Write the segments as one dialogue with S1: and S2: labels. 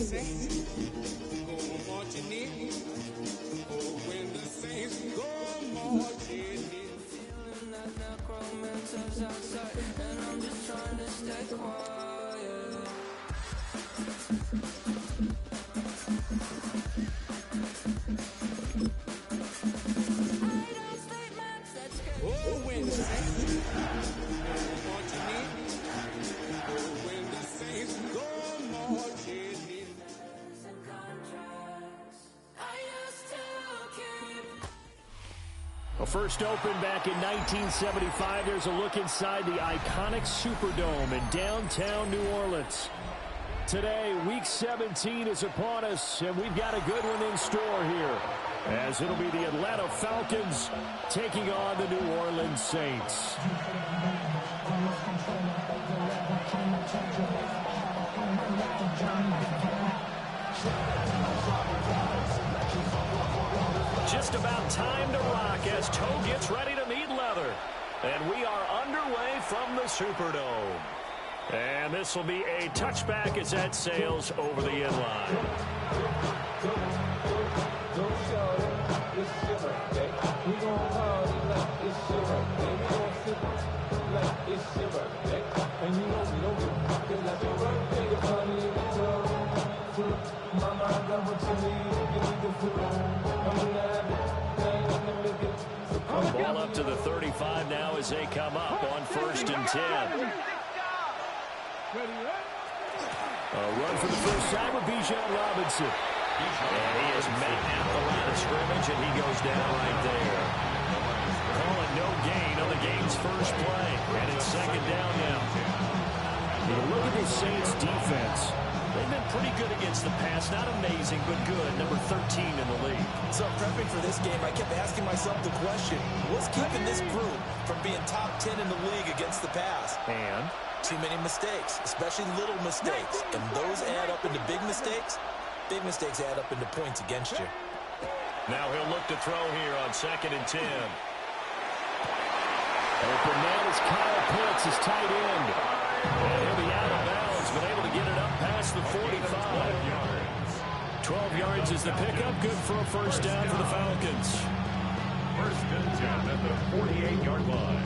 S1: saints go marching in, oh, when the saints go marching in. Feeling that necromancer's outside, and I'm just trying to stay quiet. Oh, when the saints go marching in, oh, when the saints go marching in.
S2: Well, first opened back in 1975. There's a look inside the iconic Superdome in downtown New Orleans. Today, Week 17 is upon us, and we've got a good one in store here, as it'll be the Atlanta Falcons taking on the New Orleans Saints. Just about time to rock as toe gets ready to meet leather. And we are underway from the Superdome. And this will be a touchback as that sails over the inline. Ball up to the 35 now as they come up on 1st and 10. A run for the first time with Bijan Robinson. And he has met at the line of scrimmage, and he goes down right there. Calling no gain on the game's first play. And it's 2nd down now. You look at the Saints' defense. They've been pretty good against the pass. Not amazing, but good. Number 13 in the league.
S3: So prepping for this game, I kept asking myself the question, what's keeping this group from being top 10 in the league against the pass?
S2: And
S3: too many mistakes, especially little mistakes. And those add up into big mistakes. Big mistakes add up into points against you.
S2: Now he'll look to throw here on 2nd and 10. Open man is Kyle Pitts, his tight end. And he'll be out of bounds, but able to get it up past the 45. 12 yards is the pickup. Good for a first down for the Falcons.
S4: 1st and 10 at the 48-yard line.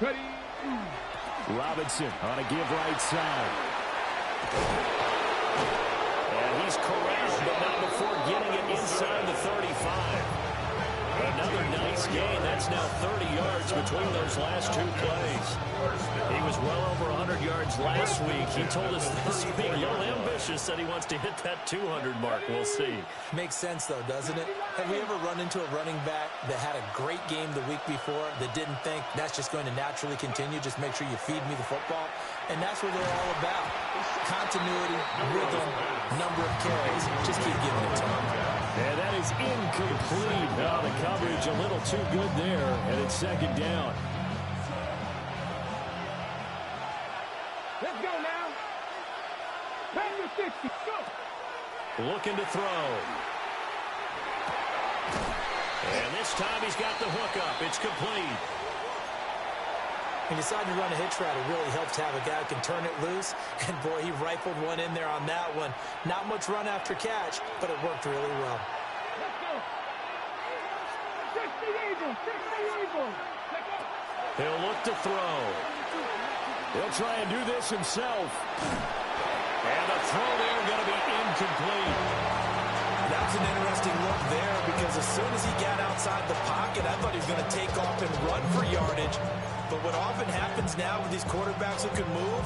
S5: Ready.
S2: Robinson on a give right side. And he's correct, but not before getting it inside the 35. Another nice gain. That's now 30 yards between those last two plays. He was well over 100 yards last week. He told us this week, a little ambitious, that he wants to hit that 200 mark. We'll see.
S3: Makes sense, though, doesn't it? Have we ever run into a running back that had a great game the week before that didn't think that's just going to naturally continue? Just make sure you feed me the football. And that's what they're all about. Continuity, rhythm, number of carries. Just keep giving it to them.
S2: And that is incomplete. Oh, the coverage a little too good there, and it's 2nd down.
S5: Let's go now. Back to 60. Go.
S2: Looking to throw. And this time he's got the hook up. It's complete.
S3: He decided to run a hitch route. It really helps to have a guy who can turn it loose. And, boy, he rifled one in there on that one. Not much run after catch, but it worked really well.
S5: Let's go. 60 Eagles. 60 Eagles.
S2: He'll look to throw. He'll try and do this himself. And the throw there going to be incomplete.
S3: That was an interesting look there because as soon as he got outside the pocket, I thought he was going to take off and run for yardage. But what often happens now with these quarterbacks who can move,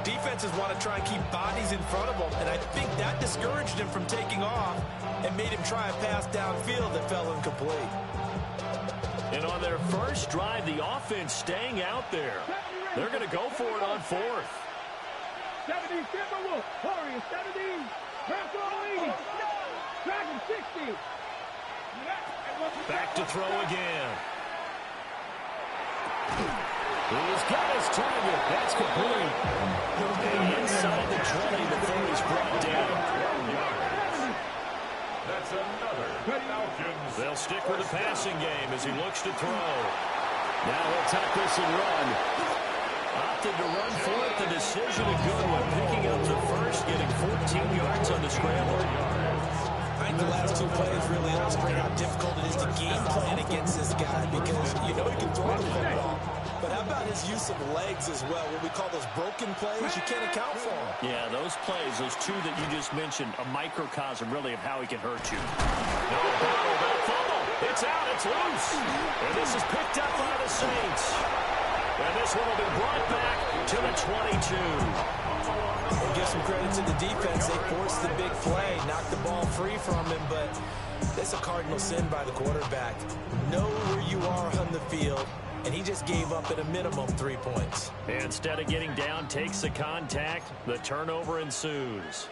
S3: defenses want to try and keep bodies in front of them. And I think that discouraged him from taking off and made him try a pass downfield that fell incomplete.
S2: And on their first drive, the offense staying out there. They're going to go for it on 4th.
S5: 70, Timberwolves, Warriors, 70, Purple 80, Dragon 60.
S2: Back to throw again. He's got his target. That's complete. And inside the 20 before he's brought down.
S4: That's another Falcons.
S2: They'll stick with the passing game as he looks to throw.
S6: Now he'll tuck this and run.
S2: Opted to run for it. The decision a good one. Picking up the first, getting 14 yards on the scramble.
S3: I think the last two plays really illustrate how difficult it is to game plan against this guy because you know he can throw the football. But how about his use of legs as well? What we call those broken plays, you can't account for them.
S2: Yeah, those plays, those two that you just mentioned, a microcosm really of how he can hurt you. No, battle, that fumble. It's out, it's loose. And this is picked up by the Saints. And this one will be brought back to the 22.
S3: We'll give some credit to the defense. They forced the big play, knocked the ball free from him, but that's a cardinal sin by the quarterback. Know where you are on the field, and he just gave up at a minimum 3 points.
S2: Instead of getting down, takes the contact. The turnover ensues.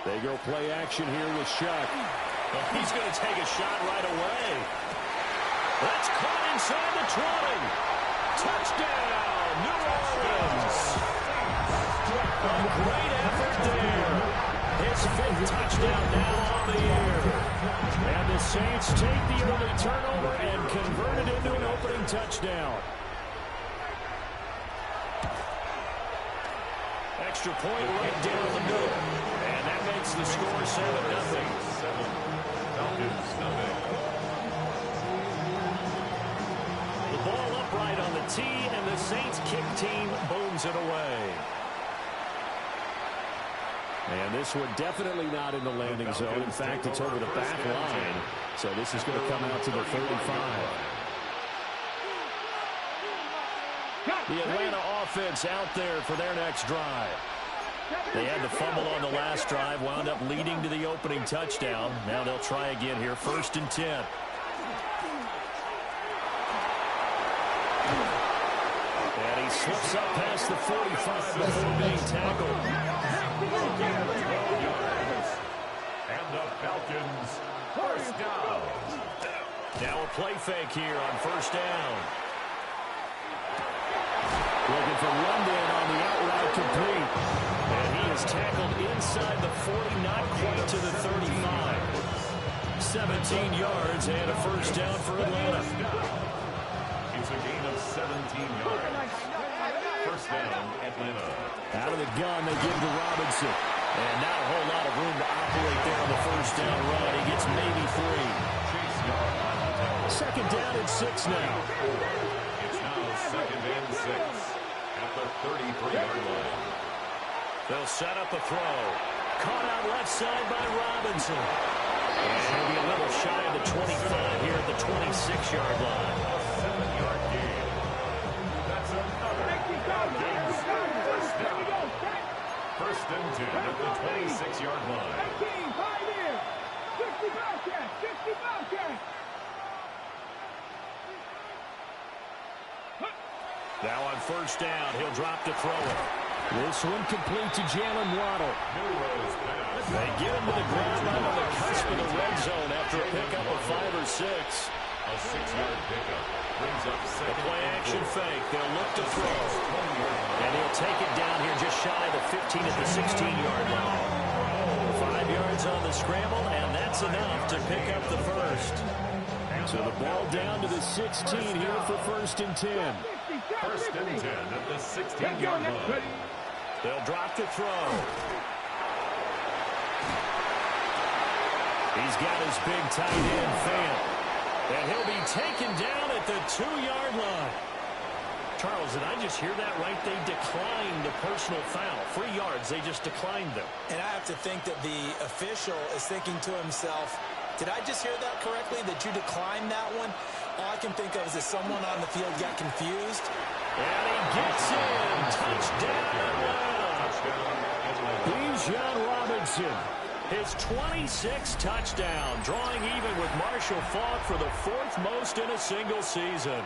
S6: They go play action here with Shuck.
S2: Well, he's going to take a shot right away. That's caught inside the 20. Touchdown, New Orleans. A great effort there. His 5th touchdown now on the year. And the Saints take the early turnover and convert it into an opening touchdown. Extra point right down the middle. And that makes the score 7-0.
S4: Falcons, nothing.
S2: The ball upright on the tee, and the Saints kick team booms it away.
S6: And this one definitely not in the landing zone. In fact, it's over the back line. So this is going to come out to the 35.
S2: The Atlanta offense out there for their next drive. They had the fumble on the last drive, wound up leading to the opening touchdown. Now they'll try again here, 1st and 10. And he slips up past the 45 before being tackled.
S4: And the Falcons, first down.
S2: Now a play fake here on 1st down.
S6: Looking for London on the outright complete.
S2: And he is tackled inside the 40, not quite to the 35. 17 yards and a 1st down for Atlanta.
S4: It's a gain of 17 yards. 1st down, Atlanta.
S6: Out of the gun, they give to Robinson.
S2: And not a whole lot of room to operate there on the 1st down run. He gets maybe 3.
S6: 2nd down and 6 now.
S4: It's now 2nd and 6 at the 33-yard line.
S2: They'll set up a throw. Caught out left side by Robinson. And he'll be a little shy of the 25 here at the 26-yard line.
S4: A 7-yard gain. That's another Falcons first down. 1st and 10 at the 26-yard line.
S5: 60 Bobcats, 60 Bobcats.
S2: Now on 1st down, he'll drop to throw it.
S6: This one complete to Jalen Waddle.
S4: Newell's pass.
S2: They get him to the ground right on the cusp of the red zone after a pickup of 5 or 6.
S4: A 6-yard pickup brings up
S2: The
S4: 2nd
S2: play
S4: and
S2: action
S4: 4.
S2: fake. They'll look to throw.
S4: 20-yard line.
S2: And he'll take it down here just shy of the 15 at the 16-yard line. 5 yards on the scramble, and that's enough to pick up the first.
S6: So the ball down to the 16 here for 1st and 10.
S4: 1st and 10 at the 16-yard line.
S2: They'll drop to throw. He's got his big tight end, Fant. And he'll be taken down at the 2-yard line. Charles, did I just hear that right? They declined the personal foul. 3 yards, they just declined them.
S3: And I have to think that the official is thinking to himself, did I just hear that correctly, that you declined that one? All I can think of is that someone on the field got confused.
S2: And he gets in. Touchdown, Atlanta.
S6: Bijan Robinson.
S2: His 26th touchdown, drawing even with Marshall Faulk for the 4th most in a single season.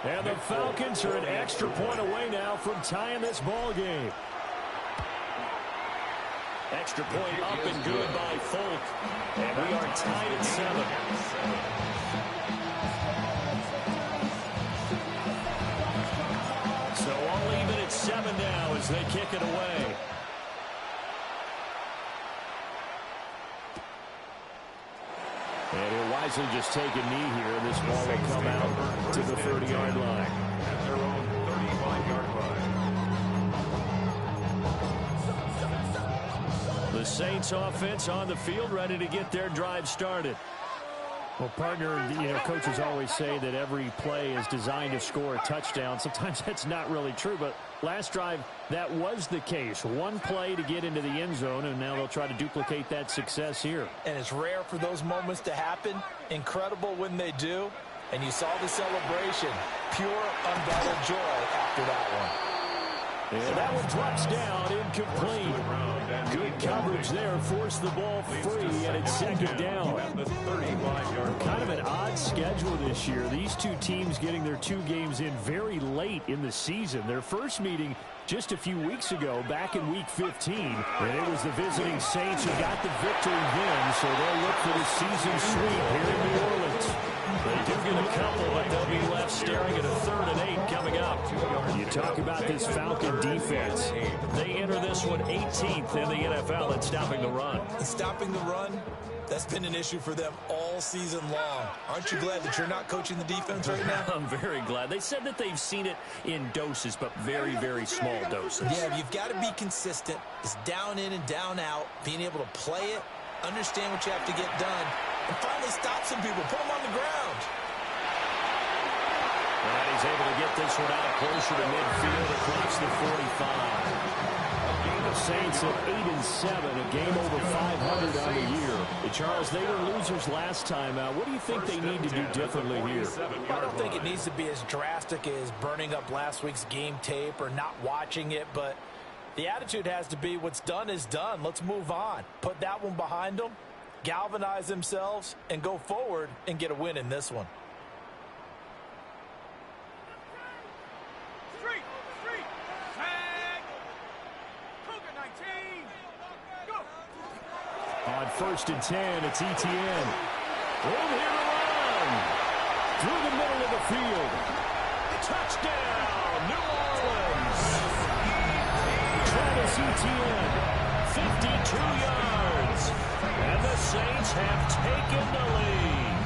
S2: And the Falcons are an extra point away now from tying this ball game. Extra point up and good by Folk. And we are tied at 7. as they kick it away.
S6: And he'll wisely just take a knee here, and this ball will come out to the 30-yard line.
S4: At their own 35-yard line.
S2: The Saints offense on the field, ready to get their drive started.
S6: Well, partner, coaches always say that every play is designed to score a touchdown. Sometimes that's not really true, but last drive, that was the case. One play to get into the end zone, and now they'll try to duplicate that success here.
S3: And it's rare for those moments to happen. Incredible when they do. And you saw the celebration. Pure, unbridled joy after that one.
S6: And that one drops down, incomplete. Good coverage there, forced the ball free, and it's second down. Kind of an odd schedule this year. These two teams getting their two games in very late in the season. Their first meeting just a few weeks ago, back in Week 15. And it was the visiting Saints who got the victory then, so they'll look for the season sweep here in New Orleans.
S2: They do get a couple, but they'll be left staring at a 3rd and 8 coming up.
S6: You talk about this Falcon defense.
S2: They enter this one 18th in the NFL at stopping the run.
S3: And stopping the run, that's been an issue for them all season long. Aren't you glad that you're not coaching the defense right now?
S2: I'm very glad. They said that they've seen it in doses, but very, very small doses.
S3: Yeah, you've got to be consistent. It's down in and down out, being able to play it, understand what you have to get done, and finally stop some people, put them on the ground.
S2: And he's able to get this one out closer to midfield across the 45.
S6: The Saints at 8-7, a game over 500 on the year. And Charles, they were losers last time out. What do you think they need to do differently here?
S3: I don't think it needs to be as drastic as burning up last week's game tape or not watching it, but the attitude has to be what's done is done. Let's move on. Put that one behind them, galvanize themselves, and go forward and get a win in this one.
S6: On 1st and 10, it's Etienne. Room here to run. Through the middle of the field.
S2: Touchdown, New Orleans.
S6: Travis Etienne,
S2: 52 yards. And the Saints have taken the lead.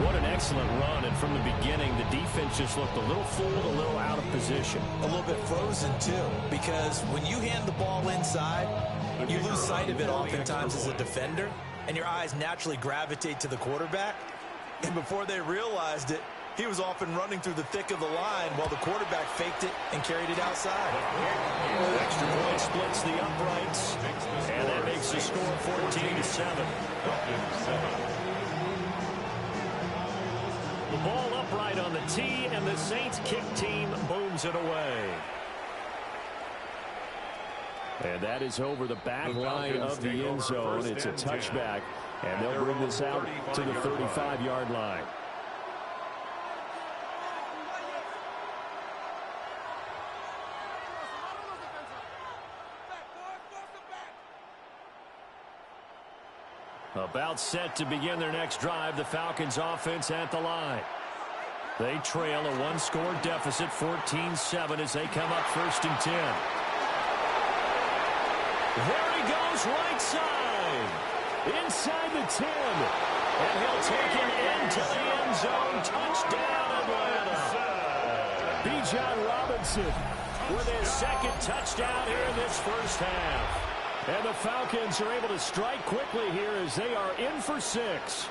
S6: What an excellent run. And from the beginning, the defense just looked a little fooled, a little out of position.
S3: A little bit frozen, too, because when you hand the ball inside, you lose sight of it oftentimes as a defender, and your eyes naturally gravitate to the quarterback. And before they realized it, he was off and running through the thick of the line while the quarterback faked it and carried it outside.
S2: Extra point splits the uprights, and that makes the score 14-7. The ball upright on the tee, and the Saints kick team booms it away.
S6: And that is over the back line of the end zone. It's a touchback, and they'll bring this out to the 35-yard line.
S2: About set to begin their next drive, the Falcons offense at the line. They trail a one-score deficit, 14-7, as they come up 1st and 10. There he goes, right side. Inside the 10. And he'll take it into the end zone. Touchdown, Atlanta.
S6: Bijan Robinson
S2: with his 2nd touchdown here in this first half.
S6: And the Falcons are able to strike quickly here as they are in for 6.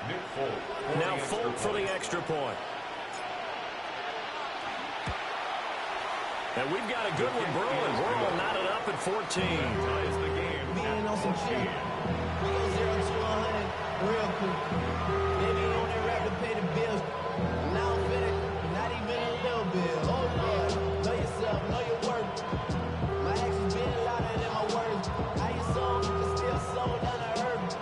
S2: Now Folk for the extra point. And we've got a good one brewing. We're all knotted up at 14.
S4: Ties the game.
S7: Being on some shit. We go 0 to 100 real quick. Maybe on that rap to pay the bills. Now I'm finished. Not even a little bit. Oh Lord, know yourself, know your worth. My actions being louder than my words. How you song, but still sold down the earth.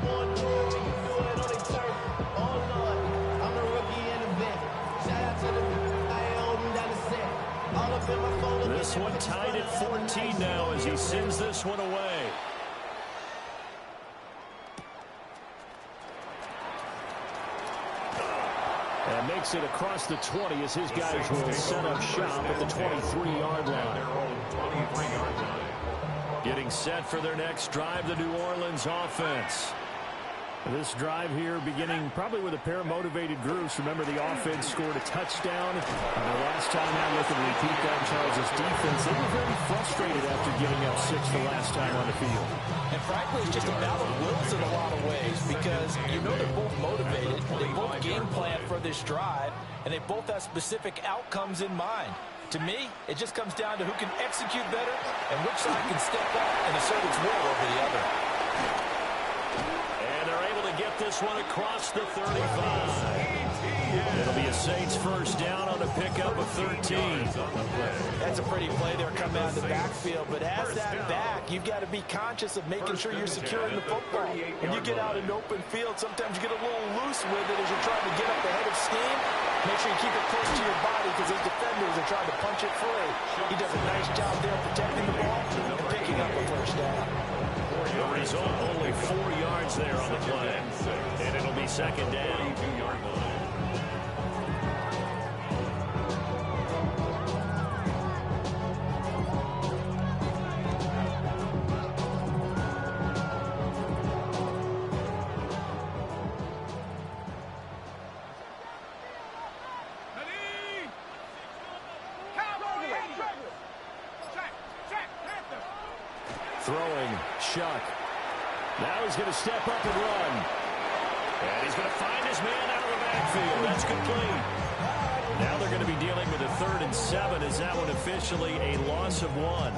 S7: Going through it when you do it on the turf. Oh Lord, I'm the rookie in the vet. Shout out to the I ain't holding down the set. All up in my phone.
S2: This one tied at 14 now as he sends this one away.
S6: And makes it across the 20 as his guys will set up shop at the 23-yard line.
S4: 33-yard line.
S6: Getting set for their next drive, the New Orleans offense. This drive here beginning probably with a pair of motivated groups. Remember, the offense scored a touchdown. The last time I looked at repeat that, Charles' defense, they were very frustrated after giving up 6 the last time on the field.
S3: And frankly, it's just a battle of wills in a lot of ways because you know they're both motivated. They both game plan for this drive, and they both have specific outcomes in mind. To me, it just comes down to who can execute better and which side can step up and assert its will over the other.
S6: And they're able to get this one across the 35. It'll be a Saints first down on a pickup of 13.
S3: That's a pretty play there coming out of the backfield, but as that back, you've got to be conscious of making sure you're securing the football. When you get out in open field, sometimes you get a little loose with it as you're trying to get up ahead of steam. Make sure you keep it close to your body because those defenders are trying to punch it free. He does a nice job there protecting the ball and picking up a first down.
S6: The result, only 4 yards there on the play. And it'll be second down. Throwing, Shuck. Now he's going to step up and run. And he's going to find his man out of the backfield. That's complete. Now they're going to be dealing with a 3rd and 7. Is that one officially a loss of 1?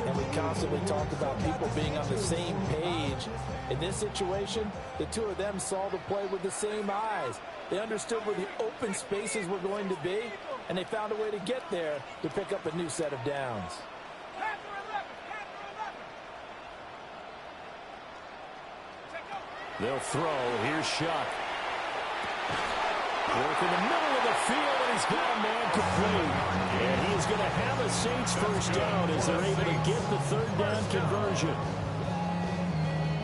S3: And we constantly talk about people being on the same page. In this situation, the two of them saw the play with the same eyes. They understood where the open spaces were going to be, and they found a way to get there to pick up a new set of downs.
S6: They'll throw. Here's Shuck. Work in the middle of the field, and he's got a man complete. And he is going to have a Saints first down as they're able to get the 3rd down conversion.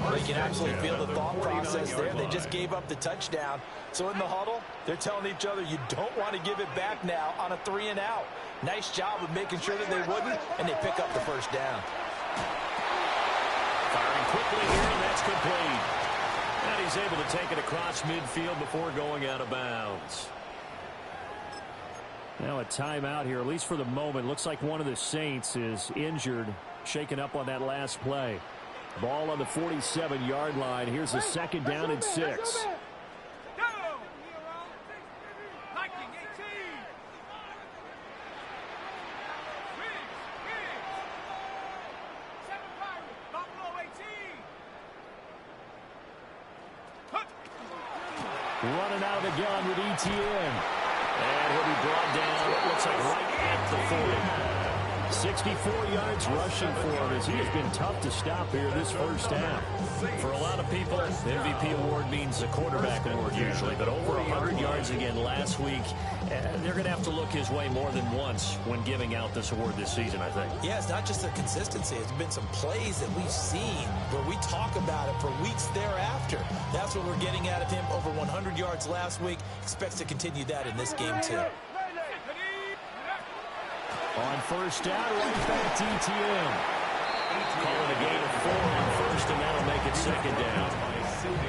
S3: Well, you can absolutely feel the thought process there. They just gave up the touchdown. So in the huddle, they're telling each other, you don't want to give it back now on a 3 and out. Nice job of making sure that they wouldn't, and they pick up the first down.
S6: Firing quickly here, and that's complete. And he's able to take it across midfield before going out of bounds. Now a timeout here, at least for the moment. Looks like one of the Saints is injured, shaken up on that last play. Ball on the 47-yard line. Here's a 2nd down and 6. Running out of the gun with ETN. And he'll be brought down, it looks like right at the 40. 64 yards rushing for him as he has been tough to stop here this first half. For a lot of people, the MVP award means the quarterback award usually, but over 100 yards again last week. They're going to have to look his way more than once when giving out this award this season, I think.
S3: Yeah, it's not just the consistency. It's been some plays that we've seen where we talk about it for weeks thereafter. That's what we're getting out of him. Over 100 yards last week. Expects to continue that in this game, too.
S6: On first down, right back to ETN. Calling a gain of 4 on first, and that'll make it 2nd down.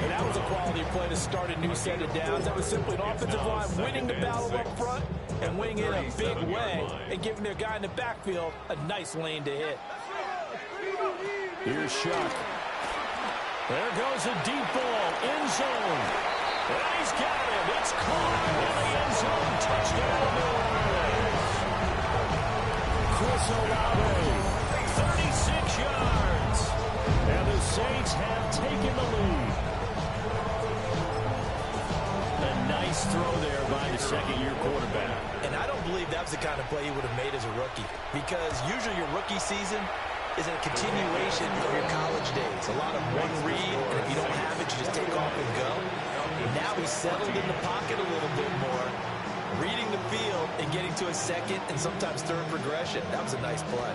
S3: And that was a quality play to start a new set of downs. That was simply an offensive line winning the battle up front and winning it in a big way and giving their guy in the backfield a nice lane to hit.
S6: Here's Shuck. There goes a deep ball, end zone. And he's got him. It's caught in the end zone. Touchdown, New Orleans. Chris Olave, 36 yards. And the Saints have taken the lead. A nice throw there by the second-year quarterback.
S3: And I don't believe that was the kind of play he would have made as a rookie, because usually your rookie season is a continuation of your college days. A lot of one read, and if you don't have it, you just take off and go. Now he's settled in the pocket a little bit more, reading the field and getting to a second and sometimes third progression. That was a nice play.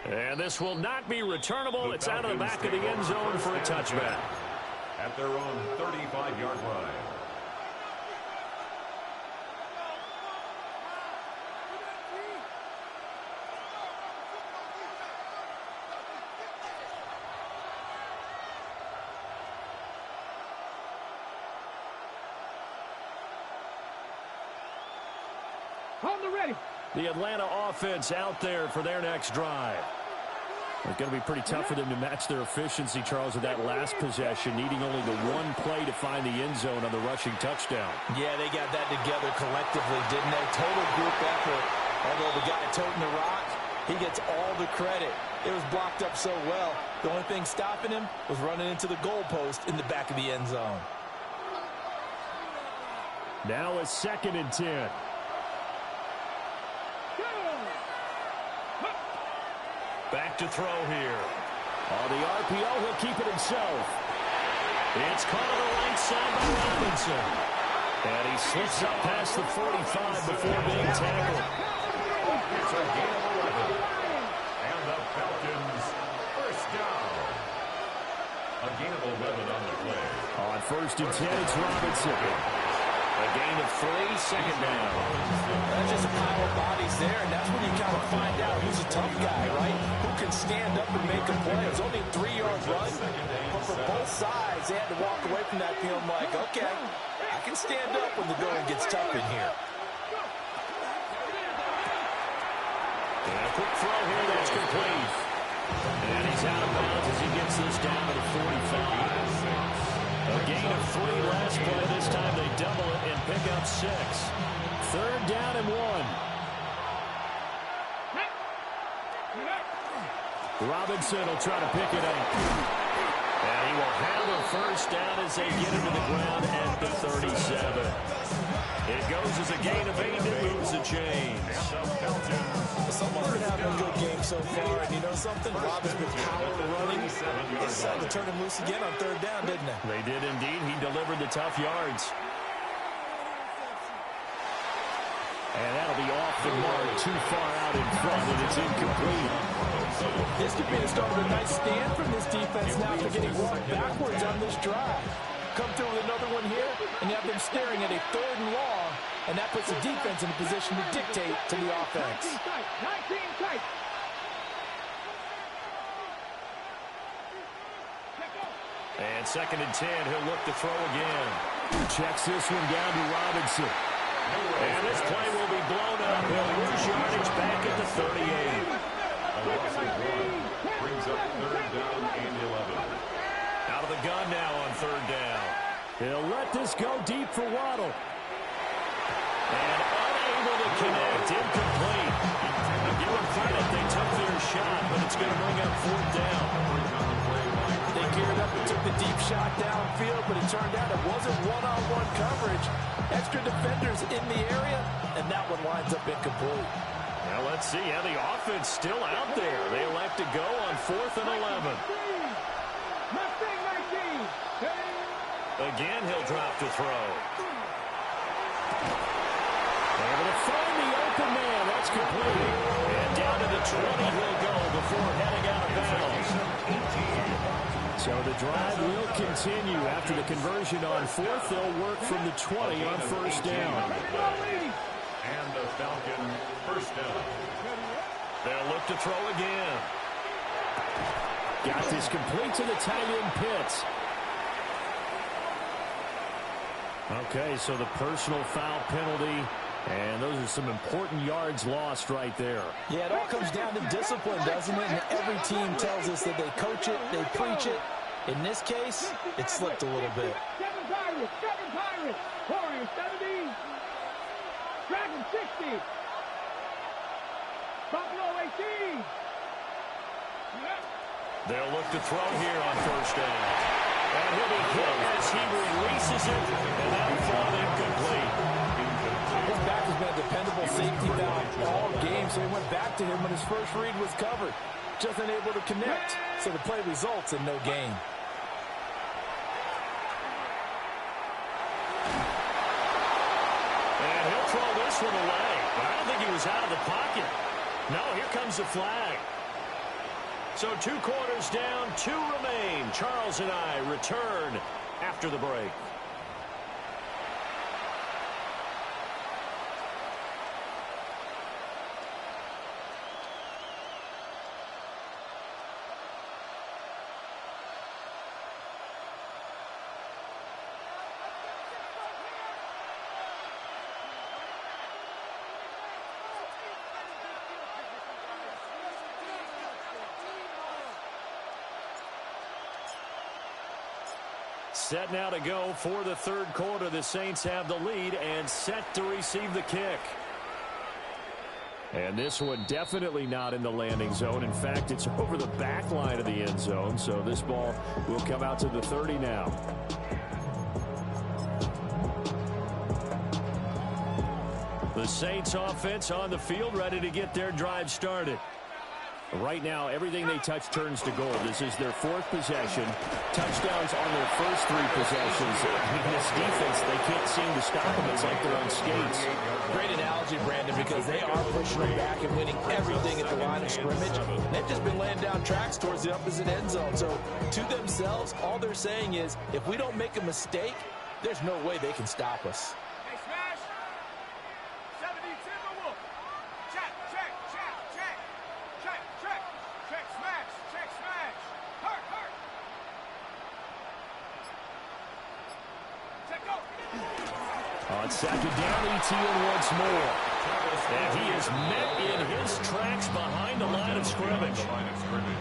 S6: And this will not be returnable. It's out of the back of the end zone for a touchback.
S4: At their own 35-yard line.
S5: Hold the ready.
S6: The Atlanta offense out there for their next drive. It's going to be pretty tough for them to match their efficiency, Charles, with that last possession, needing only the one play to find the end zone on the rushing touchdown.
S3: Yeah, they got that together collectively, didn't they? Total group effort. Although the guy toting the rock, he gets all the credit. It was blocked up so well. The only thing stopping him was running into the goalpost in the back of the end zone.
S6: Now a 2nd and 10. Back to throw here. On the RPO, he'll keep it himself. It's caught on the right side by Robinson. And he slips up past the 45 before being tackled.
S4: It's a gain of 11. And the Falcons first down. A gain of 11 on the play.
S6: On 1st and 10, it's Robinson. A gain of 3, 2nd down.
S3: That's just a pile of bodies there, and that's when you kind of find out who's a tough guy, right? Who can stand up and make a play. It was only a 3-yard run, but for both sides, they had to walk away from that feeling like, okay, I can stand up when the going gets tough in here.
S6: And a quick throw here that's complete. And he's out of bounds as he gets this down to the 45. A gain of 3 last play. This time they double it and pick up 6. 3rd down and 1. Robinson will try to pick it up. And he will have a first down as they get into the ground at the 37. It goes as a gain of 8 and moves the chains.
S3: Someone's been having a good game so far, and you know something? Robin's been power running. They decided to turn him loose again on 3rd down, didn't they?
S6: They did indeed. He delivered the tough yards. And that'll be off the mark, too far out in front, and it's incomplete.
S3: This could be the start of a nice stand from this defense now after getting walked backwards on this drive. Come through with another one here, and you have them staring at a 3rd and long, and that puts the defense in a position to dictate to the offense.
S5: 19 tight.
S6: And 2nd and 10, he'll look to throw again. Checks this one down to Robinson. And this play will be blown up. He'll lose yardage back at the 38.
S4: Brings up 3rd down and 11.
S6: Out of the gun now on 3rd down. He'll let this go deep for Waddle. And unable to connect. Incomplete. Give them credit. They took their shot, but it's going to bring up 4th down.
S3: They geared up and took the deep shot downfield, but it turned out it wasn't one-on-one coverage. Extra defenders in the area, and that one winds up incomplete.
S6: Now let's see how the offense still out there. They elect to go on 4th and 11. Again, he'll drop to throw. Able to find the open man. That's complete. And down to the 20 he'll go before heading out of bounds. So the drive will continue. After the conversion on 4th, they'll work from the 20 on 1st down.
S4: And the Falcon first down.
S6: They'll look to throw again. Got this complete to the tight end Pitts. Okay, so the personal foul penalty, and those are some important yards lost right there.
S3: Yeah, it all comes down to discipline, doesn't it? And every team tells us that they coach it, they preach it. In this case, it slipped a little bit.
S5: 7 Pirates. Warriors 70. Dragon 60. Buffalo 18.
S6: They'll look to throw here on 1st down. And he'll be hit as he releases it, and that'll fall incomplete.
S3: His back has been a dependable safety valve all game, so he went back to him when his first read was covered. Just unable to connect, so the play results in no gain.
S6: And he'll throw this one away. But I don't think he was out of the pocket. No, here comes the flag. So 2 quarters down, 2 remain. Charles and I return after the break. Set now to go for the third quarter. The Saints have the lead and set to receive the kick. And this one definitely not in the landing zone. In fact, it's over the back line of the end zone. So this ball will come out to the 30 now. The Saints offense on the field, ready to get their drive started. Right now, everything they touch turns to gold. This is their fourth possession. Touchdowns on their first three possessions. I mean, this defense, they can't seem to stop them. It's like they're on skates.
S3: Great analogy, Brandon, because they are pushing them back and winning everything at the line of scrimmage. They've just been laying down tracks towards the opposite end zone. So to themselves, all they're saying is, if we don't make a mistake, there's no way they can stop us.
S5: Hey, smash. 70 Timberwolf. Check, check, check, check. Check, check, check, smash, check, smash. Hurt, hurt. Check, go.
S6: On second down, ETN once more. And he is met in his tracks behind the line of scrimmage.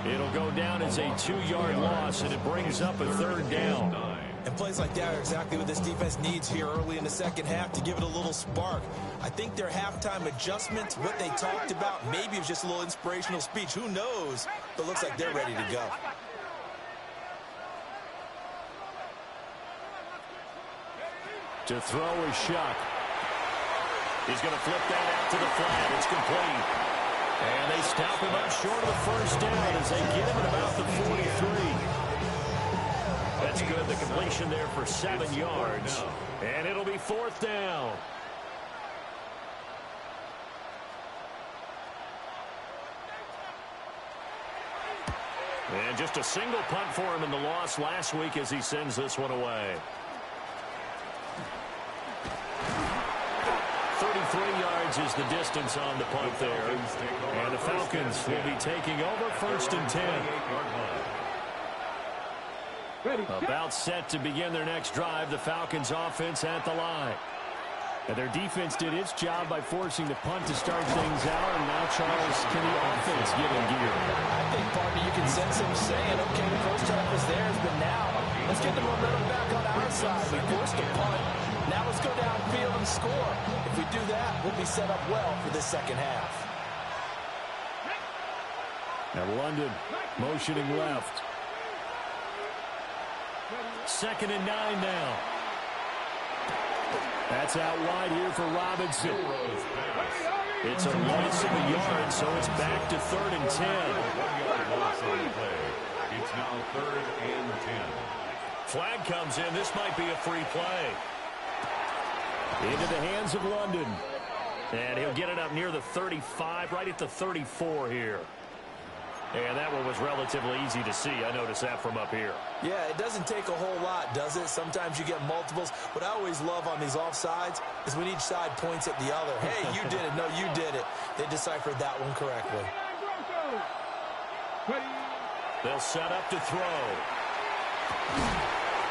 S6: It'll go down as a 2-yard loss, and it brings up a third down.
S3: And plays like that are exactly what this defense needs here early in the second half to give it a little spark. I think their halftime adjustments, what they talked about, maybe it was just a little inspirational speech. Who knows? But it looks like they're ready to go.
S6: To throw is Shuck. He's going to flip that out to the flat. It's complete. And they stop him up short of the first down as they get him at about the 43. That's good. The completion there for 7 yards. And it'll be fourth down. And just a single punt for him in the loss last week as he sends this one away. 33 yards is the distance on the punt there. And the Falcons will be taking over first and 10. About set to begin their next drive. The Falcons offense at the line. And their defense did its job by forcing the punt to start things out. And now, Charles, can the offense get in gear?
S3: I think, partner, you can sense him saying, okay, the first time was theirs, but now let's get the momentum back on our side. We forced a punt. Now let's go downfield and score. If we do that, we'll be set up well for this second half.
S6: Now London motioning left. Second and 9 now. That's out wide here for Robinson. It's a loss of a yard, so it's back to 3rd and 10.
S4: It's now 3rd and 10.
S6: Flag comes in. This might be a free play. Into the hands of London. And he'll get it up near the 35, right at the 34 here. And that one was relatively easy to see. I noticed that from up here.
S3: Yeah, it doesn't take a whole lot, does it? Sometimes you get multiples. What I always love on these offsides is when each side points at the other. Hey, you did it. No, you did it. They deciphered that one correctly.
S6: They'll set up to throw.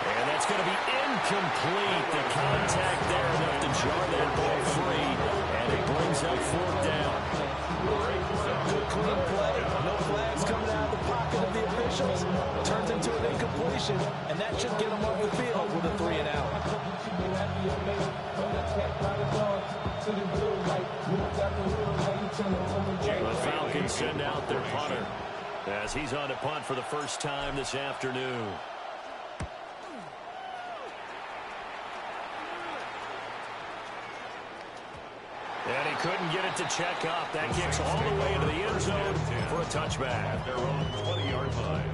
S6: And that's going to be incomplete. The contact there enough to jar that ball free. And it brings up fourth down.
S3: Good clean play. No flags coming out of the pocket of the officials. Turns into an incompletion. And that should get them off the field with a 3 and out.
S6: The Falcons send out their punter as he's on to punt for the first time this afternoon. And he couldn't get it to check up. That kicks all the way into the end zone for a touchback.
S4: At their own 20-yard line.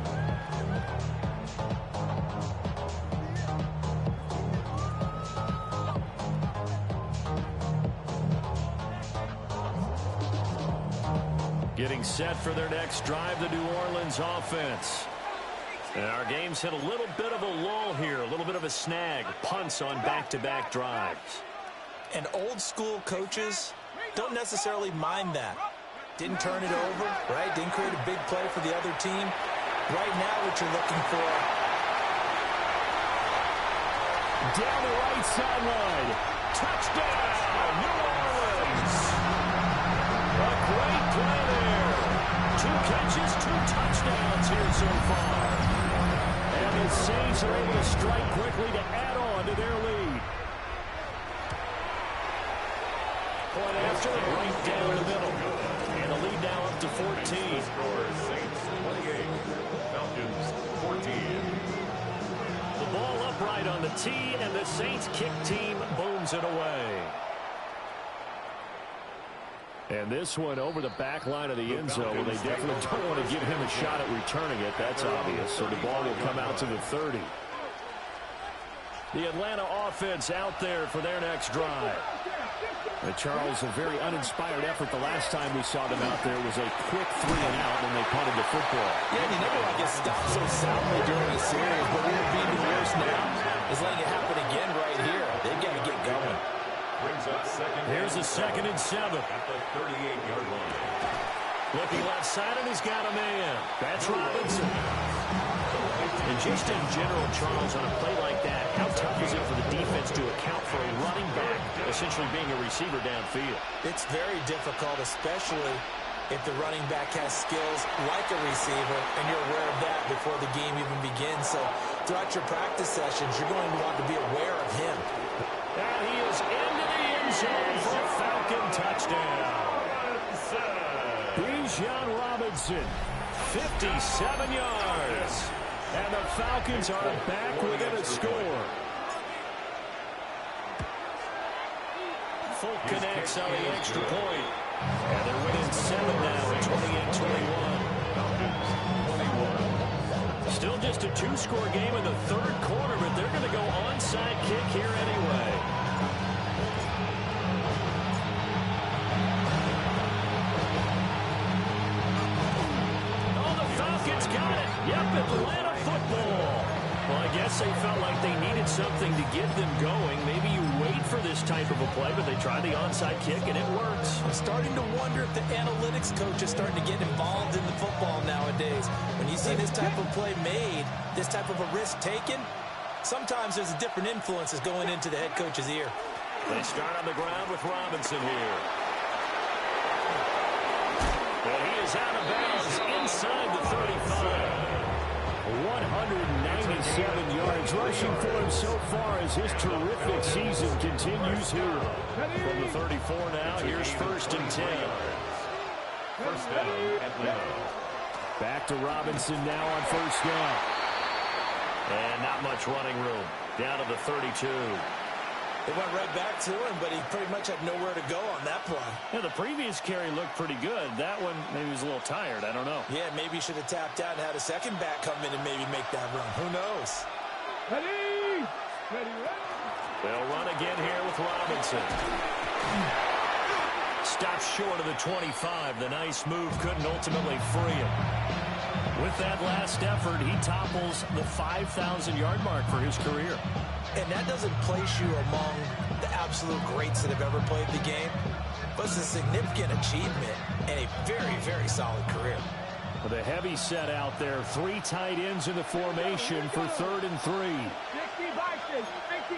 S6: Getting set for their next drive, the New Orleans offense. And our game's hit a little bit of a lull here, a little bit of a snag. Punts on back-to-back drives.
S3: And old school coaches don't necessarily mind that. Didn't turn it over, right? Didn't create a big play for the other team. Right now, what you're looking for.
S6: Down the right sideline. Touchdown, New Orleans. A great play there. 2 catches, 2 touchdowns here so far. And the Saints are able to strike quickly to add on to their lead. Point after, right down the middle. And the lead now up to 14.
S4: Saints 28, Falcons 14.
S6: The ball upright on the tee, and the Saints kick team booms it away. And this one over the back line of the end zone. They definitely don't want to give him a shot at returning it. That's obvious. So the ball will come out to the 30. The Atlanta offense out there for their next drive. Charles, a very uninspired effort the last time we saw them out there was a quick 3 and out, and they punted the football.
S3: Yeah, you never want to get stopped so soundly during a series, but what would be even worse now is letting it happen again right here. They've got to get going.
S4: Brings up second.
S6: Here's a 2nd and 7.
S4: At the 38-yard line.
S6: Looking left side, and he's got a man. That's Robinson. And just in general, Charles, on a play like that, how tough is it for the defense to account for a running back essentially being a receiver downfield?
S3: It's very difficult, especially if the running back has skills like a receiver, and you're aware of that before the game even begins. So throughout your practice sessions, you're going to want to be aware of him.
S6: And he is into the end zone for a Falcon touchdown. Bijan Robinson, 57 yards. And the Falcons are back within a score. Folk connects on the extra point. And they're winning 7 now at 28-21. Still just a 2-score game in the 3rd quarter, but they're going to go onside kick here anyway. Oh, the Falcons got it. Yep, Atlanta football. Well, I guess they felt like they needed something to get them going. Maybe you wait for this type of a play, but they try the onside kick, and it works.
S3: I'm starting to wonder if the analytics coach is starting to get involved in the football nowadays. When you see this type of play made, this type of a risk taken, sometimes there's a different influences going into the head coach's ear.
S6: They start on the ground with Robinson here. Well, he is out of bounds inside the 35. 197 yards rushing for him so far as his terrific season continues here. From the 34 now, here's 1st and 10.
S4: First down, Atlanta.
S6: Back to Robinson now on 1st down. And not much running room. Down to the 32.
S3: They went right back to him, but he pretty much had nowhere to go on that play.
S6: Yeah, the previous carry looked pretty good. That one, maybe he was a little tired. I don't know.
S3: Yeah, maybe he should have tapped out and had a second back come in and maybe make that run. Who knows?
S5: Ready? Ready, ready.
S6: They'll run again here with Robinson. Stops short of the 25. The nice move couldn't ultimately free him. With that last effort, he topples the 5,000-yard mark for his career.
S3: And that doesn't place you among the absolute greats that have ever played the game, but it's a significant achievement and a very, very solid career.
S6: With a heavy set out there, 3 tight ends in the formation for 3rd and 3.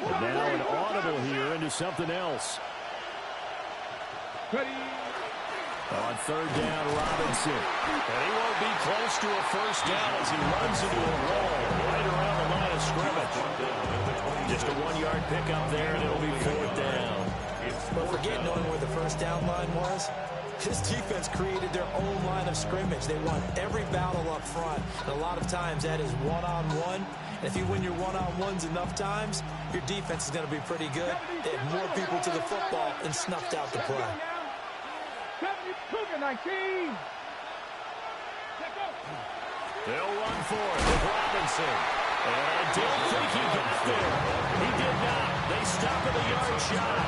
S6: And now an audible here into something else.
S5: Ready.
S6: On 3rd down, Robinson. And he won't be close to a 1st down as he runs into a wall right around the line of scrimmage. Just a 1-yard pickup there, and it'll be 4th down.
S3: But forget knowing where the 1st down line was. This defense created their own line of scrimmage. They won every battle up front. And a lot of times that is one-on-one. And if you win your one-on-ones enough times, your defense is going to be pretty good. They had more people to the football and snuffed out the play.
S5: 19.
S6: They'll run for it with Robinson. And I don't think he got there. He did not. They stop at the yard shot.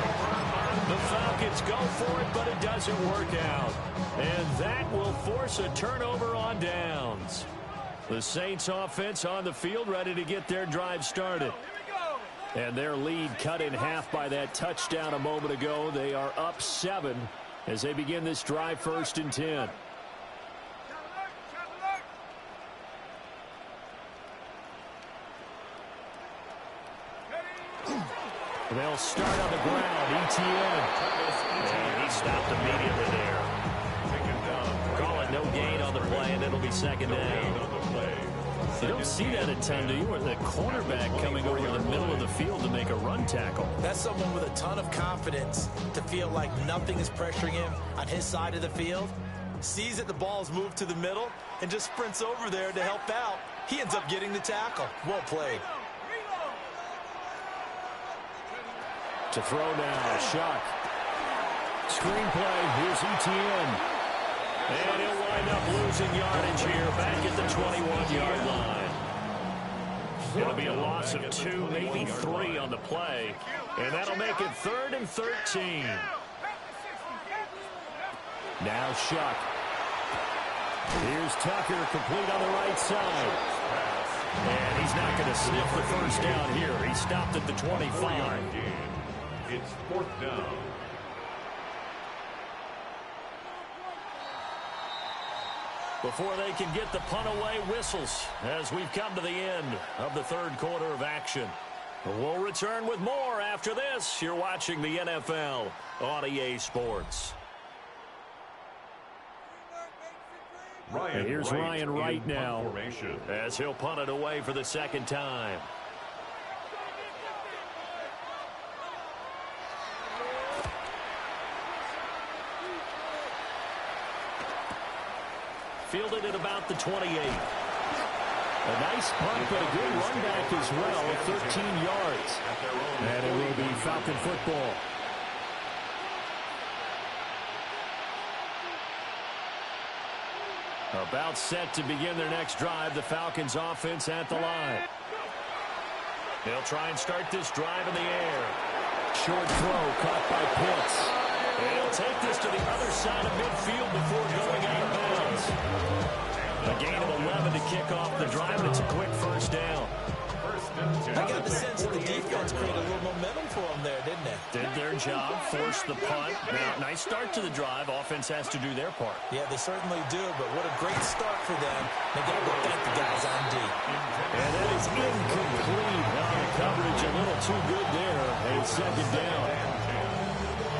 S6: The Falcons go for it, but it doesn't work out. And that will force a turnover on downs. The Saints offense on the field ready to get their drive started. And their lead cut in half by that touchdown a moment ago. They are up 7 as they begin this drive 1st and 10. They'll start on the ground. ETN. And he stopped immediately there. Call it no gain on the play, and it'll be 2nd down. You don't see that a ton, do you? Or the cornerback coming over the middle of the field to make a run tackle.
S3: That's someone with a ton of confidence to feel like nothing is pressuring him on his side of the field. Sees that the ball is moved to the middle and just sprints over there to help out. He ends up getting the tackle. Well played.
S6: To throw now, Shuck. Screenplay, here's ETN. And he'll wind up losing yardage here back at the 21-yard line. It'll be a loss of 2, maybe 3 on the play. And that'll make it 3rd and 13. Now Shuck. Here's Tucker, complete on the right side. And he's not going to sniff the first down here. He stopped at the 25.
S4: It's 4th down.
S6: Before they can get the punt away, whistles as we've come to the end of the 3rd quarter of action. We'll return with more after this. You're watching the NFL on EA Sports. And here's Ryan Wright now as he'll punt it away for the 2nd time. Fielded at about the 28. A nice punt, but a good run back as well at 13 yards. And it will be Falcon football. About set to begin their next drive, the Falcons offense at the line. They'll try and start this drive in the air. Short throw caught by Pitts. And he'll take this to the other side of midfield before going out of bounds. A gain of 11 to kick off the drive, and it's a quick first down.
S3: I got the sense that the defense created a little momentum for them there, didn't it?
S6: Did their job, forced the punt. Now, nice start to the drive. Offense has to do their part.
S3: Yeah, they certainly do, but what a great start for them. They got to go thank the guys on D.
S6: And that is incomplete. Coverage a little too good there. And it's 2nd down.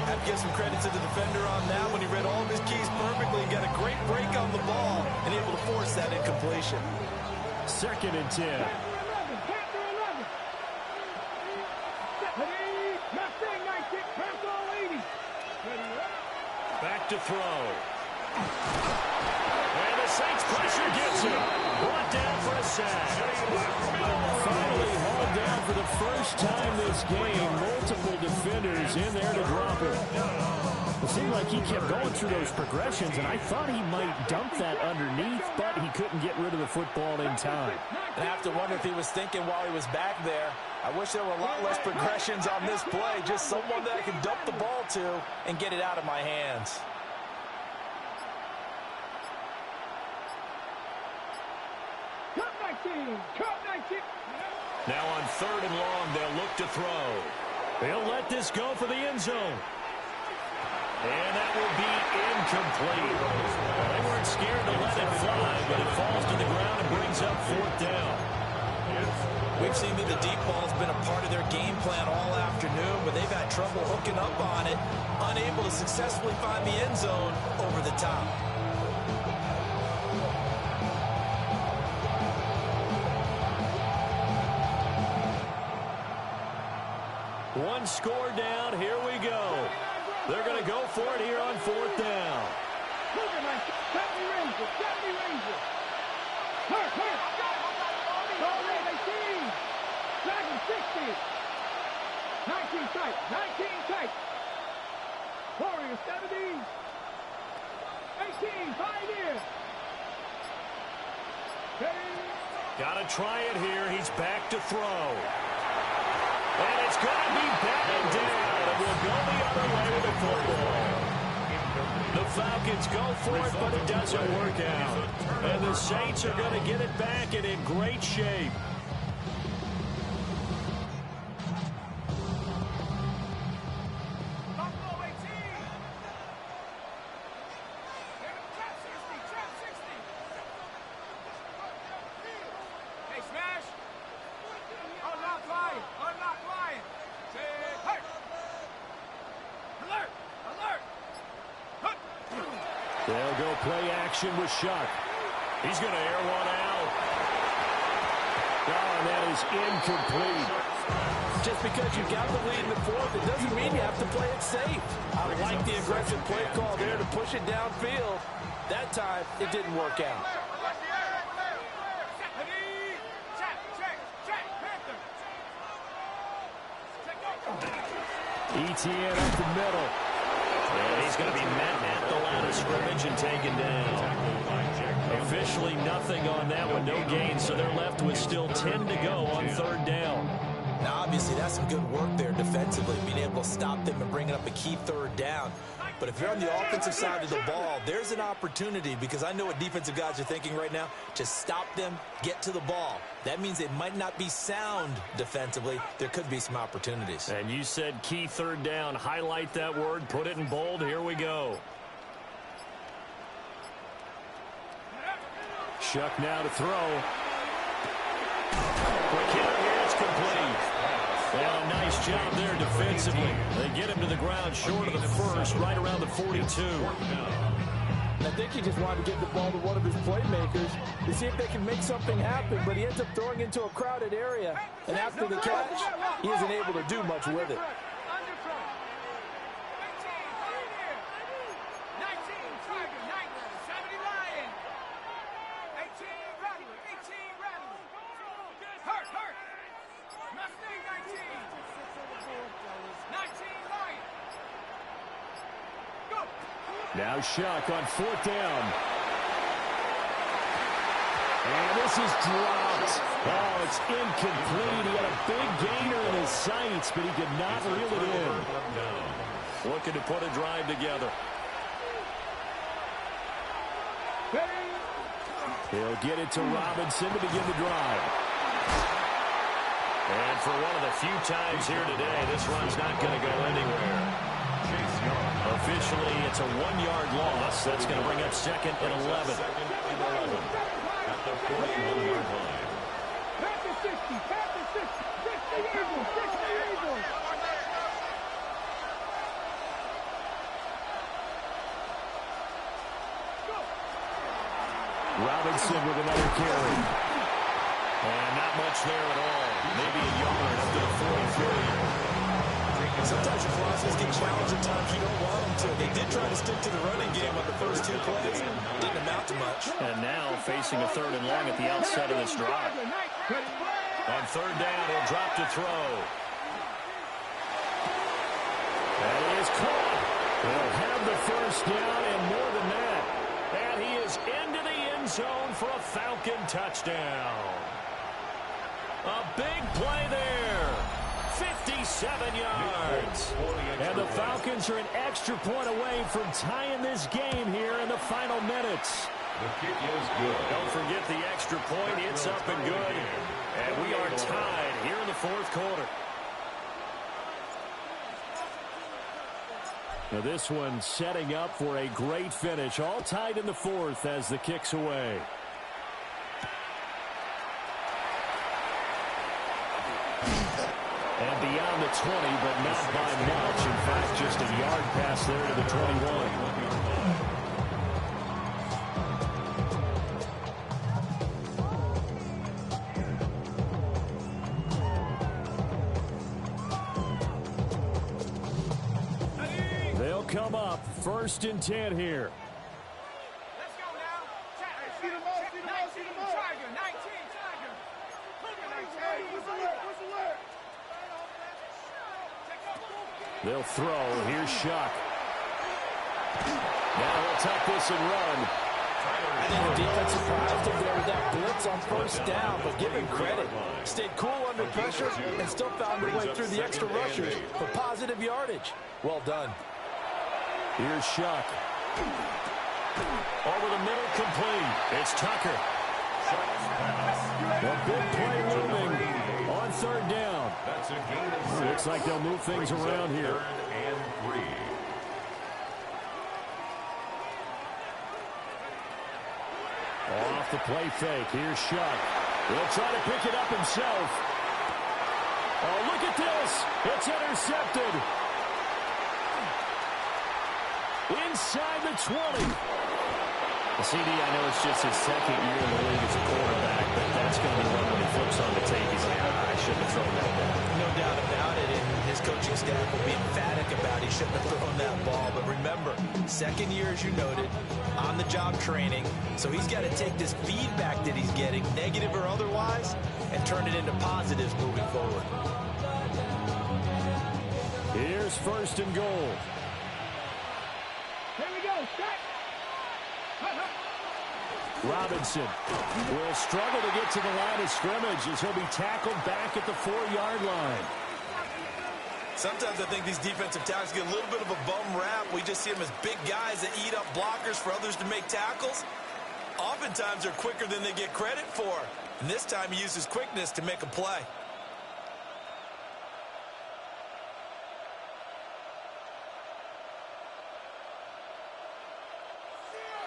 S3: I have to give some credit to the defender on that when he read all of his keys perfectly and got a great break on the ball and able to force that incompletion.
S6: 2nd and 10. Back to throw. And the Saints pressure gets him. Brought down for a sack. Finally hauled down for the first time this game. Multiple defenders in there to drop him. It seemed like he kept going through those progressions, and I thought he might dump that underneath, but he couldn't get rid of the football in time.
S3: And I have to wonder if he was thinking while he was back there, I wish there were a lot less progressions on this play, just someone that I can dump the ball to and get it out of my hands.
S6: Now on 3rd and long, they'll look to throw. They'll let this go for the end zone. And that will be incomplete. They weren't scared to let it fly, but it falls to the ground and brings up 4th down.
S3: We've seen that the deep ball has been a part of their game plan all afternoon, but they've had trouble hooking up on it, unable to successfully find the end zone over the top.
S6: One score down. Here we go. They're going to go for it here on 4th down.
S5: Warriors 70. 18, 5 years.
S6: Got to try it here. He's back to throw. And it's going to be batted down. And we'll go the other way with the football. The Falcons go for it, but it doesn't work out. And the Saints are going to get it back and in great shape. They'll go play action with Shuck. He's going to air one out. and that is incomplete.
S3: Just because you got the lead in the fourth, it doesn't mean you have to play it safe. I like the aggressive play call there to push it downfield. That time, it didn't work out.
S6: ETN up the middle.
S2: And he's going to be met at the line of scrimmage and taken down. Officially nothing on that one, no gain, so they're left with still 10 to go on third down.
S3: Now, obviously, that's some good work there defensively, being able to stop them and bringing up a key third down. But if you're on the offensive side of the ball, there's an opportunity, because I know what defensive guys are thinking right now. Just stop them, get to the ball. That means it might not be sound defensively. There could be some opportunities.
S2: And you said key third down. Highlight that word, put it in bold. Here we go.
S6: Shuck now to throw.
S2: Quick hit here, it's complete. And a nice job there defensively. They get him to the ground short of the first, right around the 42.
S3: I think he just wanted to get the ball to one of his playmakers to see if they can make something happen, but he ends up throwing into a crowded area. And after the catch, he isn't able to do much with it.
S6: Now Shuck on fourth down. And this is dropped. Oh, it's incomplete. He had a big gainer in his sights, but he could not reel it in.
S2: Looking to put a drive together.
S6: He'll get it to Robinson to begin the drive.
S2: And for one of the few times here today, this run's not going to go anywhere. Officially, it's a 1-yard loss. That's going to bring up second and 11.
S4: At the 41-yard line.
S6: Robinson with another carry.
S2: And not much there at all. Maybe a yard up to the 43.
S3: Sometimes your philosophies get challenged at times you don't want them to. They did try to stick to the running game on the first two plays. Didn't amount to much.
S2: And now facing a third and long at the outset of this drive. On third down, he'll drop to throw.
S6: That is caught. He'll have the first down and more than that.
S2: And he is into the end zone for a Falcon touchdown. A big play there. 57 yards.
S6: And the Falcons are an extra point away from tying this game here in the final minutes.
S4: The kick is good.
S2: Don't forget the extra point. It's up and good. And we are tied here in the fourth quarter.
S6: Now this one setting up for a great finish. All tied in the fourth as the kick's away. And beyond the 20, but not by much. In fact, just a yard pass there to the 21. They'll come up first and 10 here.
S5: Let's go now. Check, 19, Tiger, 19, Tiger.
S6: They'll throw. Here's Shuck. Now he'll tuck this and run.
S3: I think the defense surprised him there with that blitz on first down, but give him credit. Stayed cool under pressure and still found their way through the extra rushers for positive yardage. Well done.
S6: Here's Shuck.
S2: Over the middle, complete. It's Tucker.
S6: A big play looming on third down.
S4: That's a gain of 6.
S6: Looks like they'll move things around here.
S4: 3rd and 3.
S6: Off the play fake. Here's Shuck. He'll try to pick it up himself. Oh, look at this. It's intercepted. Inside the 20. The CD, I know it's just his second year in the league as a quarterback, but that's going to be one when he flips on the tape. He's like, I shouldn't have thrown that ball.
S3: No doubt about it, and his coaching staff will be emphatic about he shouldn't have thrown that ball. But remember, second year, as you noted, on-the-job training, so he's got to take this feedback that he's getting, negative or otherwise, and turn it into positives moving forward.
S6: Here's first and goal.
S5: Here we go. Set.
S6: Robinson will struggle to get to the line of scrimmage as he'll be tackled back at the 4-yard line.
S3: Sometimes I think these defensive tackles get a little bit of a bum rap. We just see them as big guys that eat up blockers for others to make tackles. Oftentimes they're quicker than they get credit for. And this time he uses quickness to make a play.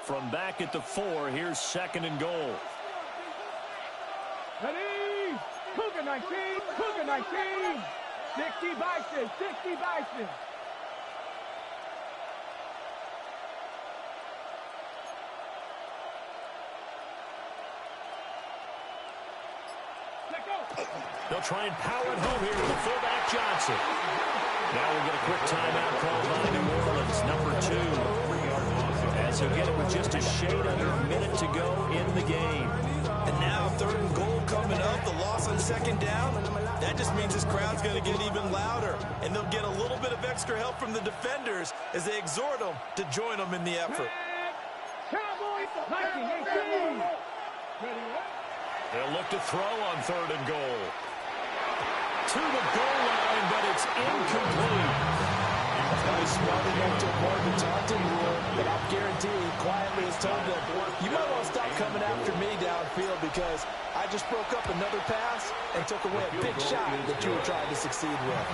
S6: From back at the 4, here's second and goal.
S5: Ready? Cougar 19. Cougar 19. 60 Bison. 60 Bison. Let go.
S6: They'll try and power it home here with the fullback Johnson. Now we'll get a quick timeout called by New Orleans, number 2. As he'll get it with just a shade under a minute to go in the game.
S3: And now third and goal coming up, the loss on second down. That just means this crowd's going to get even louder. And they'll get a little bit of extra help from the defenders as they exhort them to join them in the effort.
S5: Cowboys 1918.
S6: They'll look to throw on third and goal. To the goal line, but it's incomplete.
S3: He's smart enough to avoid the taunting rule, but I'll guarantee he quietly has told them, you might want to stop coming after me downfield because I just broke up another pass and took away a big shot that you were trying to succeed with.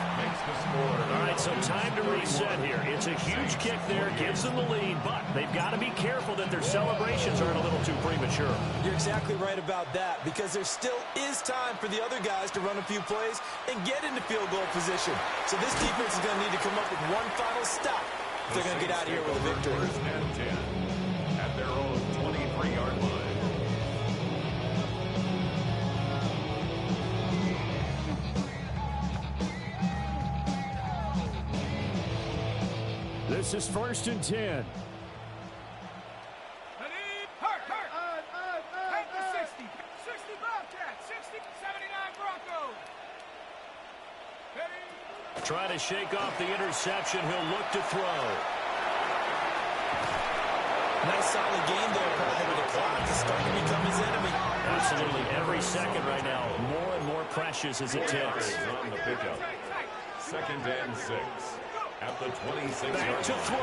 S6: All right, so time to reset here. It's a huge kick there, gives them the lead, but they've got to be careful that their celebrations aren't a little too premature.
S3: You're exactly right about that because there still is time for the other guys to run a few plays and get into field goal position. So this defense is going to need to come up with one final stop if they're going to get out of here with a victory.
S4: First and 10 at their own 23-yard line.
S6: This is first and 10.
S5: Ready? Hurt. Take the 60. 60 Bobcats. 60. 79 Broncos. Ready?
S6: Trying to shake off the interception. He'll look to throw.
S3: Nice solid game there, probably, but the clock is starting to become his enemy.
S6: Absolutely. Every second right now, more and more precious as it ticks.
S4: On the pickup. Second and 6 at the 26-yard line.
S6: Back to throw.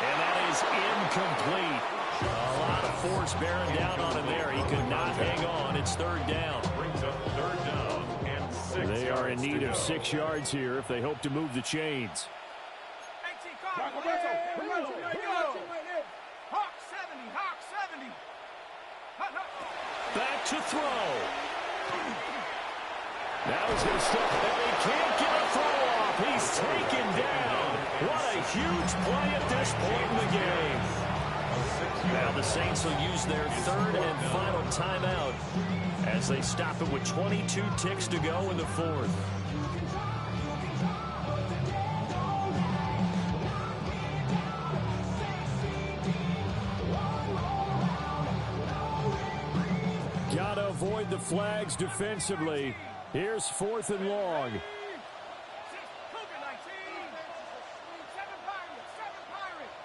S6: And that is incomplete. A lot of force bearing down on him there. He could not hang on. It's third down.
S4: Brings up third down and 6
S6: They are in
S4: yards
S6: need
S4: to
S6: of
S4: go.
S6: 6 yards here if they hope to move the chains.
S5: 18 Cardinals. Hawk 70. Hawk 70.
S6: Back to throw. Now he's going to step, and they can't get a throw off. He's taken down. What a huge play at this point in the game. Now the Saints will use their third and final timeout as they stop it with 22 ticks to go in the fourth. Got to avoid the flags defensively. Here's fourth and long.
S5: Cougar 19. 7 Pirates. 7 Pirates.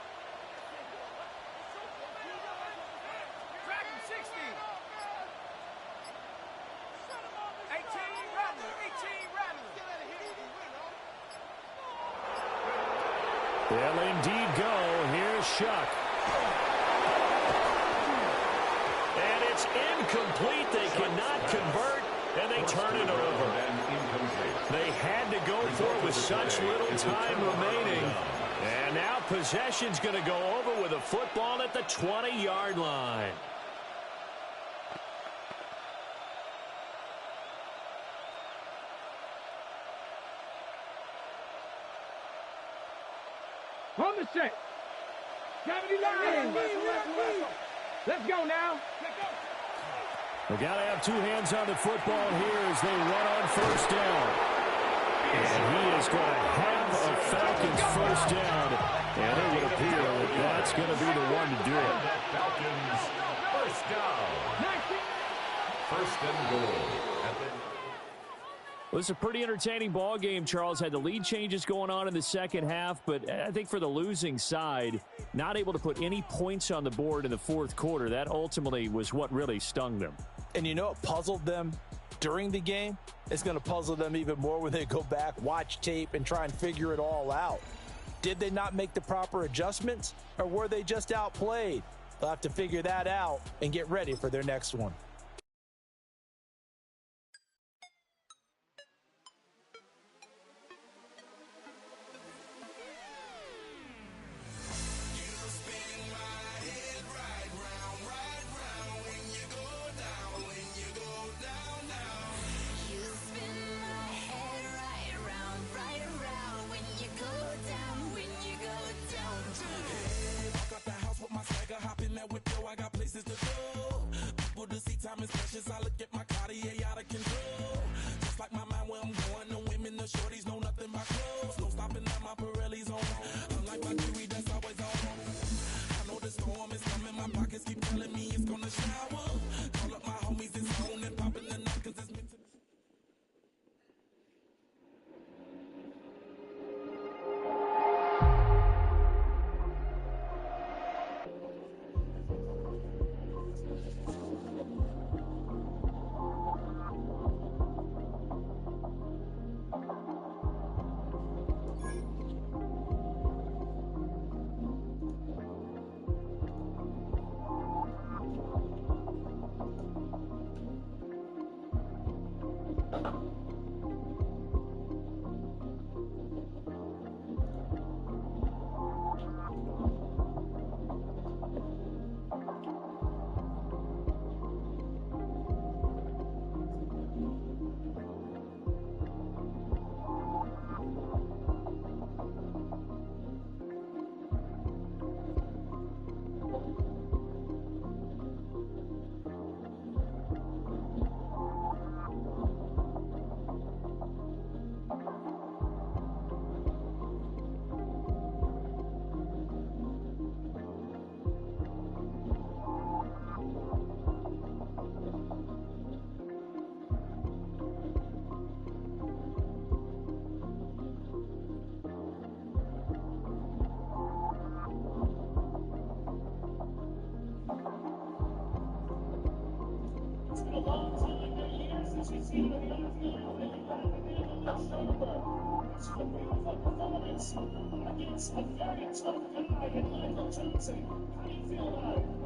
S5: Dragon 60. 18 Rattler. 18 Rattler.
S6: They'll indeed go. Here's Shuck. And it's incomplete. They cannot convert, and they turn it over. They had to go for it with such little time remaining. And now possession's going to go over with a football at the 20-yard line.
S5: On the set. Gravity line. Let's go now.
S6: We got to have two hands on the football here as they run on first down. And he is going to have a Falcons first down. And it would appear that that's going to be the one to do it.
S4: Falcons first down. First and goal.
S6: Well, it's a pretty entertaining ball game, Charles. Had the lead changes going on in the second half, but I think for the losing side, not able to put any points on the board in the fourth quarter, that ultimately was what really stung them.
S3: And you know what puzzled them during the game? It's going to puzzle them even more when they go back, watch tape, and try and figure it all out. Did they not make the proper adjustments, or were they just outplayed? They'll have to figure that out and get ready for their next one.
S8: Against a very tough guy in Michael Johnson. How do you feel about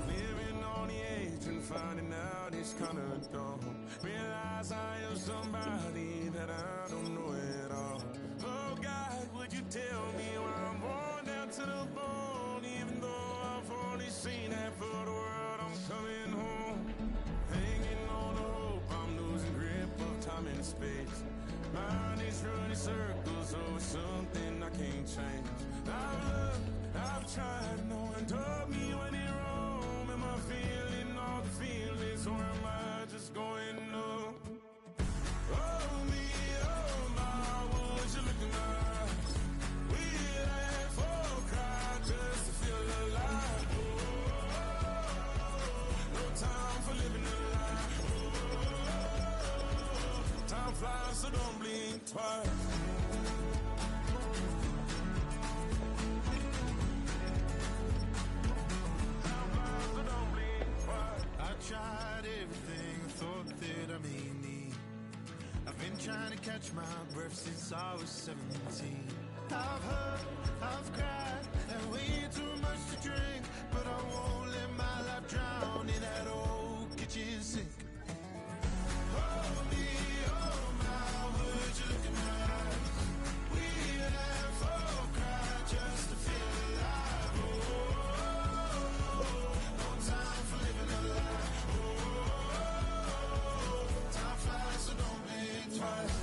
S1: Living on the edge and finding out it's kinda dumb. Realize I am somebody that I don't know at all. Oh God, would you tell me why I'm born down to the bone? Even though I've only seen half of the world, I'm coming home. Hanging on the hope, I'm losing grip of time and space. Mind is running circles over something I can't change. I've looked, I've tried, no one told me when it wrong. Am I feeling all the feelings, or am I just going numb? Oh me, oh my, would you look in my eyes? We laugh or cry just to feel alive. No time for living a lie. Time flies, so don't blink twice.
S9: Tried everything I thought that I may need. I've been trying to catch my breath since I was 17. I've heard, I've cried, and way too much to drink, but I won't let my life drown in that old kitchen sink. Oh me, oh my, would you look in my eyes? We laugh or cry just to feel alive. Oh, no time for living a lie. So don't blink twice.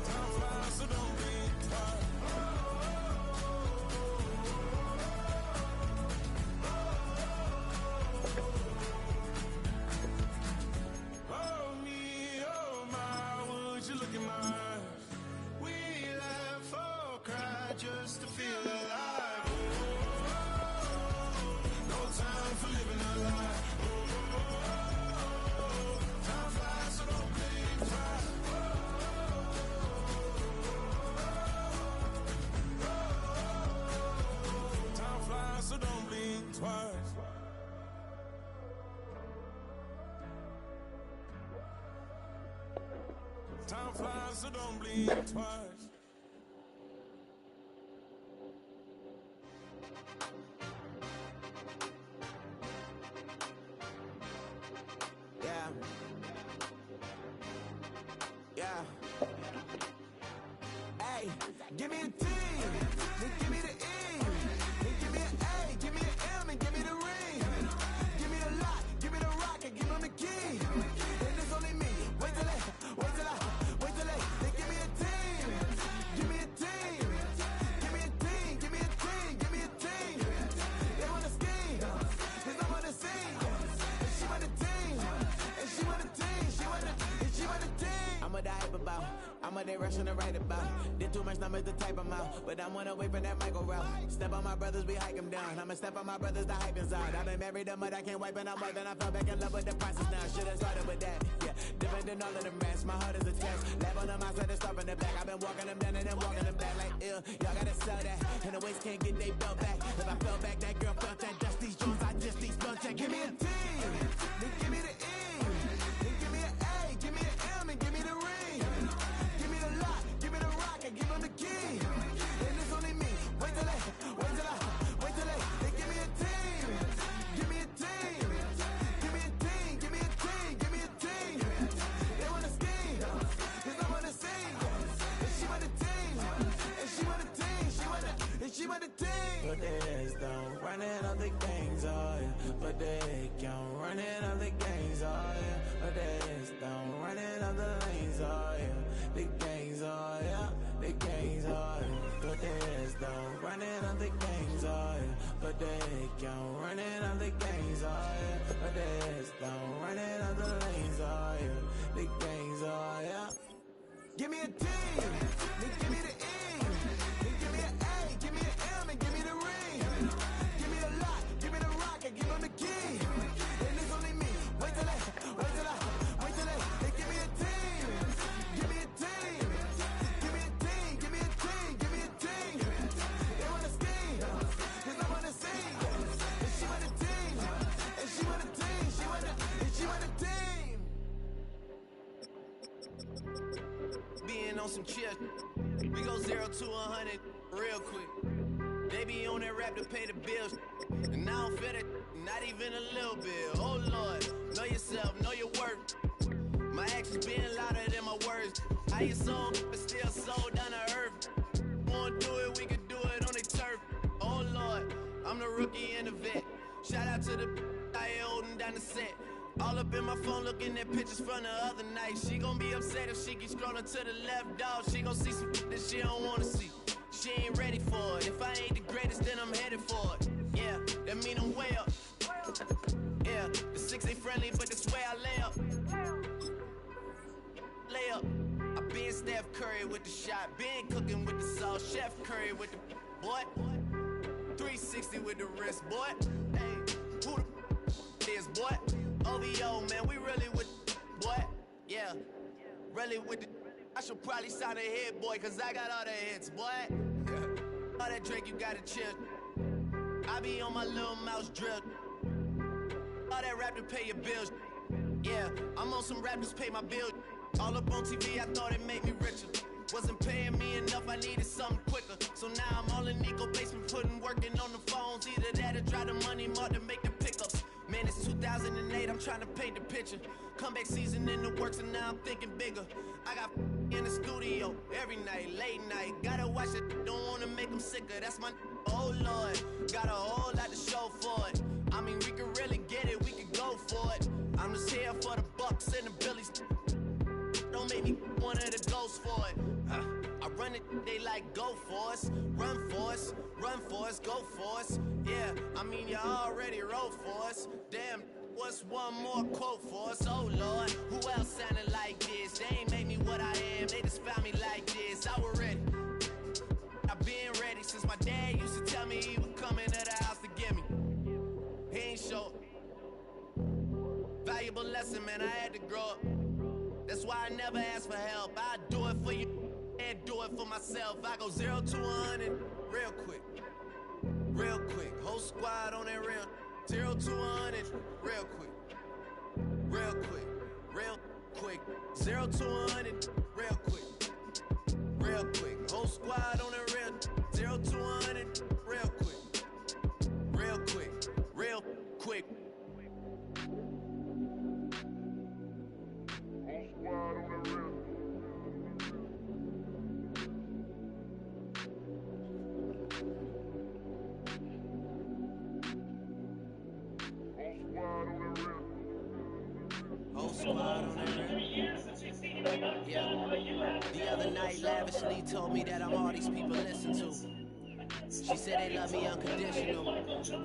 S9: Time flies, so don't blink twice. Oh me, oh my, would you look in my eyes? We laugh or cry just to feel alive. Time for living a lie. Time flies, so don't blink twice. Time flies, so don't blink twice. Time flies, so don't blink twice.
S10: Yeah. Hey, give me a T, then give me the E, then give me an A, give me an M, and give me the ring. Give me the lock, give me the rock, and give them the key. And it's only me. Wait till they, then give me a team. Give me a team. Give me a team, give me a team, give me a team. They wanna scheme, 'cause I'm on the scene. And she want the team, and she want the team, she want the team. I'm what I hype about, I'm what they rushing to write about. Did too much numbers to type them out, but I'm one away from that Michael route. Step on my brothers, we hike them down. I'ma step on my brothers, the hype inside. I've been married them, but I can't wipe it out more than I fell back in love with the process now. Should've started with that, yeah. Different than all of them rats, my heart is a test. Lab on them outside, stop in the back. I've been walking them down and then walking them back like ill. Y'all gotta sell that, and the waist can't get they belt back. If I fell back, that girl felt that. Just these Jones, I just these belt check. Give me a T, then give me the E, then give me an A, give me an M, and give me the ring. Give me the lock, give me the rock, and give them the key. And it's only me. Wait till they, they give me a team. Give me a team. Give me a team, give me a team, give me a team. They wanna scheme, 'cause I'm on the scene. And she want the team, and she want the team, she want the team. But there's no running of the gangs, oh yeah. But they can't running of the gangs, oh yeah. But there's no running of the lanes, oh yeah. The gangs, oh yeah. The gangs, oh yeah. But there's no running of the gangs, oh yeah. But they can't running of the gangs, oh yeah. But there's no running of the lanes, oh yeah. The gangs, oh yeah. Give me a T, then give me the E, then give me an A, give me an M, and give me the ring. Give me the lock, give me
S7: on some chill. We go 0 to 100 real quick. They be on that rap to pay the bills. And I don't feel it, not even a little bit. Oh Lord, know yourself, know your worth. My actions being louder than my words. How you sold, but still sold down to earth. Wanna do it, we can do it on the turf. Oh Lord, I'm the rookie and the vet. Shout out to the I holding down the set. All up in my phone looking at pictures from the other night. She gon' be upset if she keeps scrolling to the left, dog. She gon' see some that she don't wanna see. She ain't ready for it. If I ain't the greatest, then I'm headed for it. Yeah, that mean I'm way up. Yeah, the 6 ain't friendly, but that's where I lay up. Lay up. I been Steph Curry with the shot. Been cooking with the sauce. Chef Curry with the boy. 360 with the wrist, boy. Hey, who the is, boy? OVO, man, we really with boy. Yeah, really with the. I should probably sign a hit, boy, cause I got all the hits, boy. All that drink, you gotta chill. I be on my little mouse drill. All that rap to pay your bills. Yeah, I'm on some rap to pay my bills. All up on TV, I thought it made me richer. Wasn't paying me enough, I needed something quicker. So now I'm all in Nico basement, working on the phones. Either that or try the money mark to make the pickups. Man, it's 2008, I'm trying to paint the picture. Comeback season in the works and now I'm thinking bigger. I got in the studio every night, late night. Gotta watch it, don't wanna make them sicker. That's my oh Lord, got a whole lot to show for it. I mean, we can really get it, we can go for it. I'm just here for the bucks and the billies. Don't make me one of the ghosts for it. I run it, they like go for us, run for us, run for us, go for us. Yeah, I mean you already wrote for us. Damn, what's one more quote for us? Oh Lord, who else sounded like this? They ain't made me what I am, they just found me like this. I was ready, I've been ready since my dad used to tell me he would come into the house to get me. He ain't show valuable lesson, man, I had to grow up. That's why I never ask for help. I do it for you and do it for myself. I go 0 to 100 real quick. Real quick. Whole squad on that real. 0 to 100 real quick. Real quick. Real quick. 0 to 100 real quick. Real quick. Whole squad on that real. 0 to 100 real quick. Real quick. Real quick. Whole squad on the real. Yeah. The other night, lavishly told me that I'm all these people listen to. She said they love me unconditional.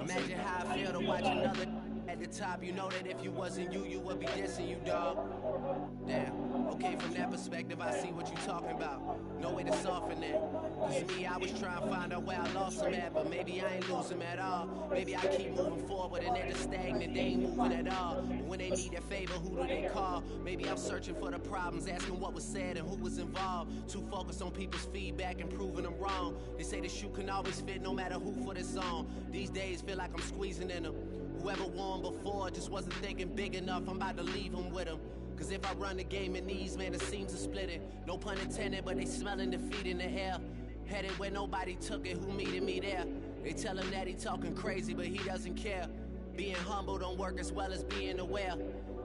S7: Imagine how I feel to watch another at the top. You know that if you wasn't you, you would be dissing you, dog. Damn. Okay, from that perspective, I see what you talking about. No way to soften that. Cause me, I was trying to find out where I lost them at, but maybe I ain't losing at all. Maybe I keep moving forward and they're just stagnant, they ain't moving at all. But when they need a favor, who do they call? Maybe I'm searching for the problems, asking what was said and who was involved. Too focused on people's feedback and proving them wrong. They say the shoe can always fit no matter who for the song. These days feel like I'm squeezing in them. Whoever won before just wasn't thinking big enough, I'm about to leave them with them. Cause if I run the game in these, man, the seams are splitting. No pun intended, but they smelling defeat in the air. Headed where nobody took it, who meeted me there? They tell him that he talking crazy, but he doesn't care. Being humble don't work as well as being aware.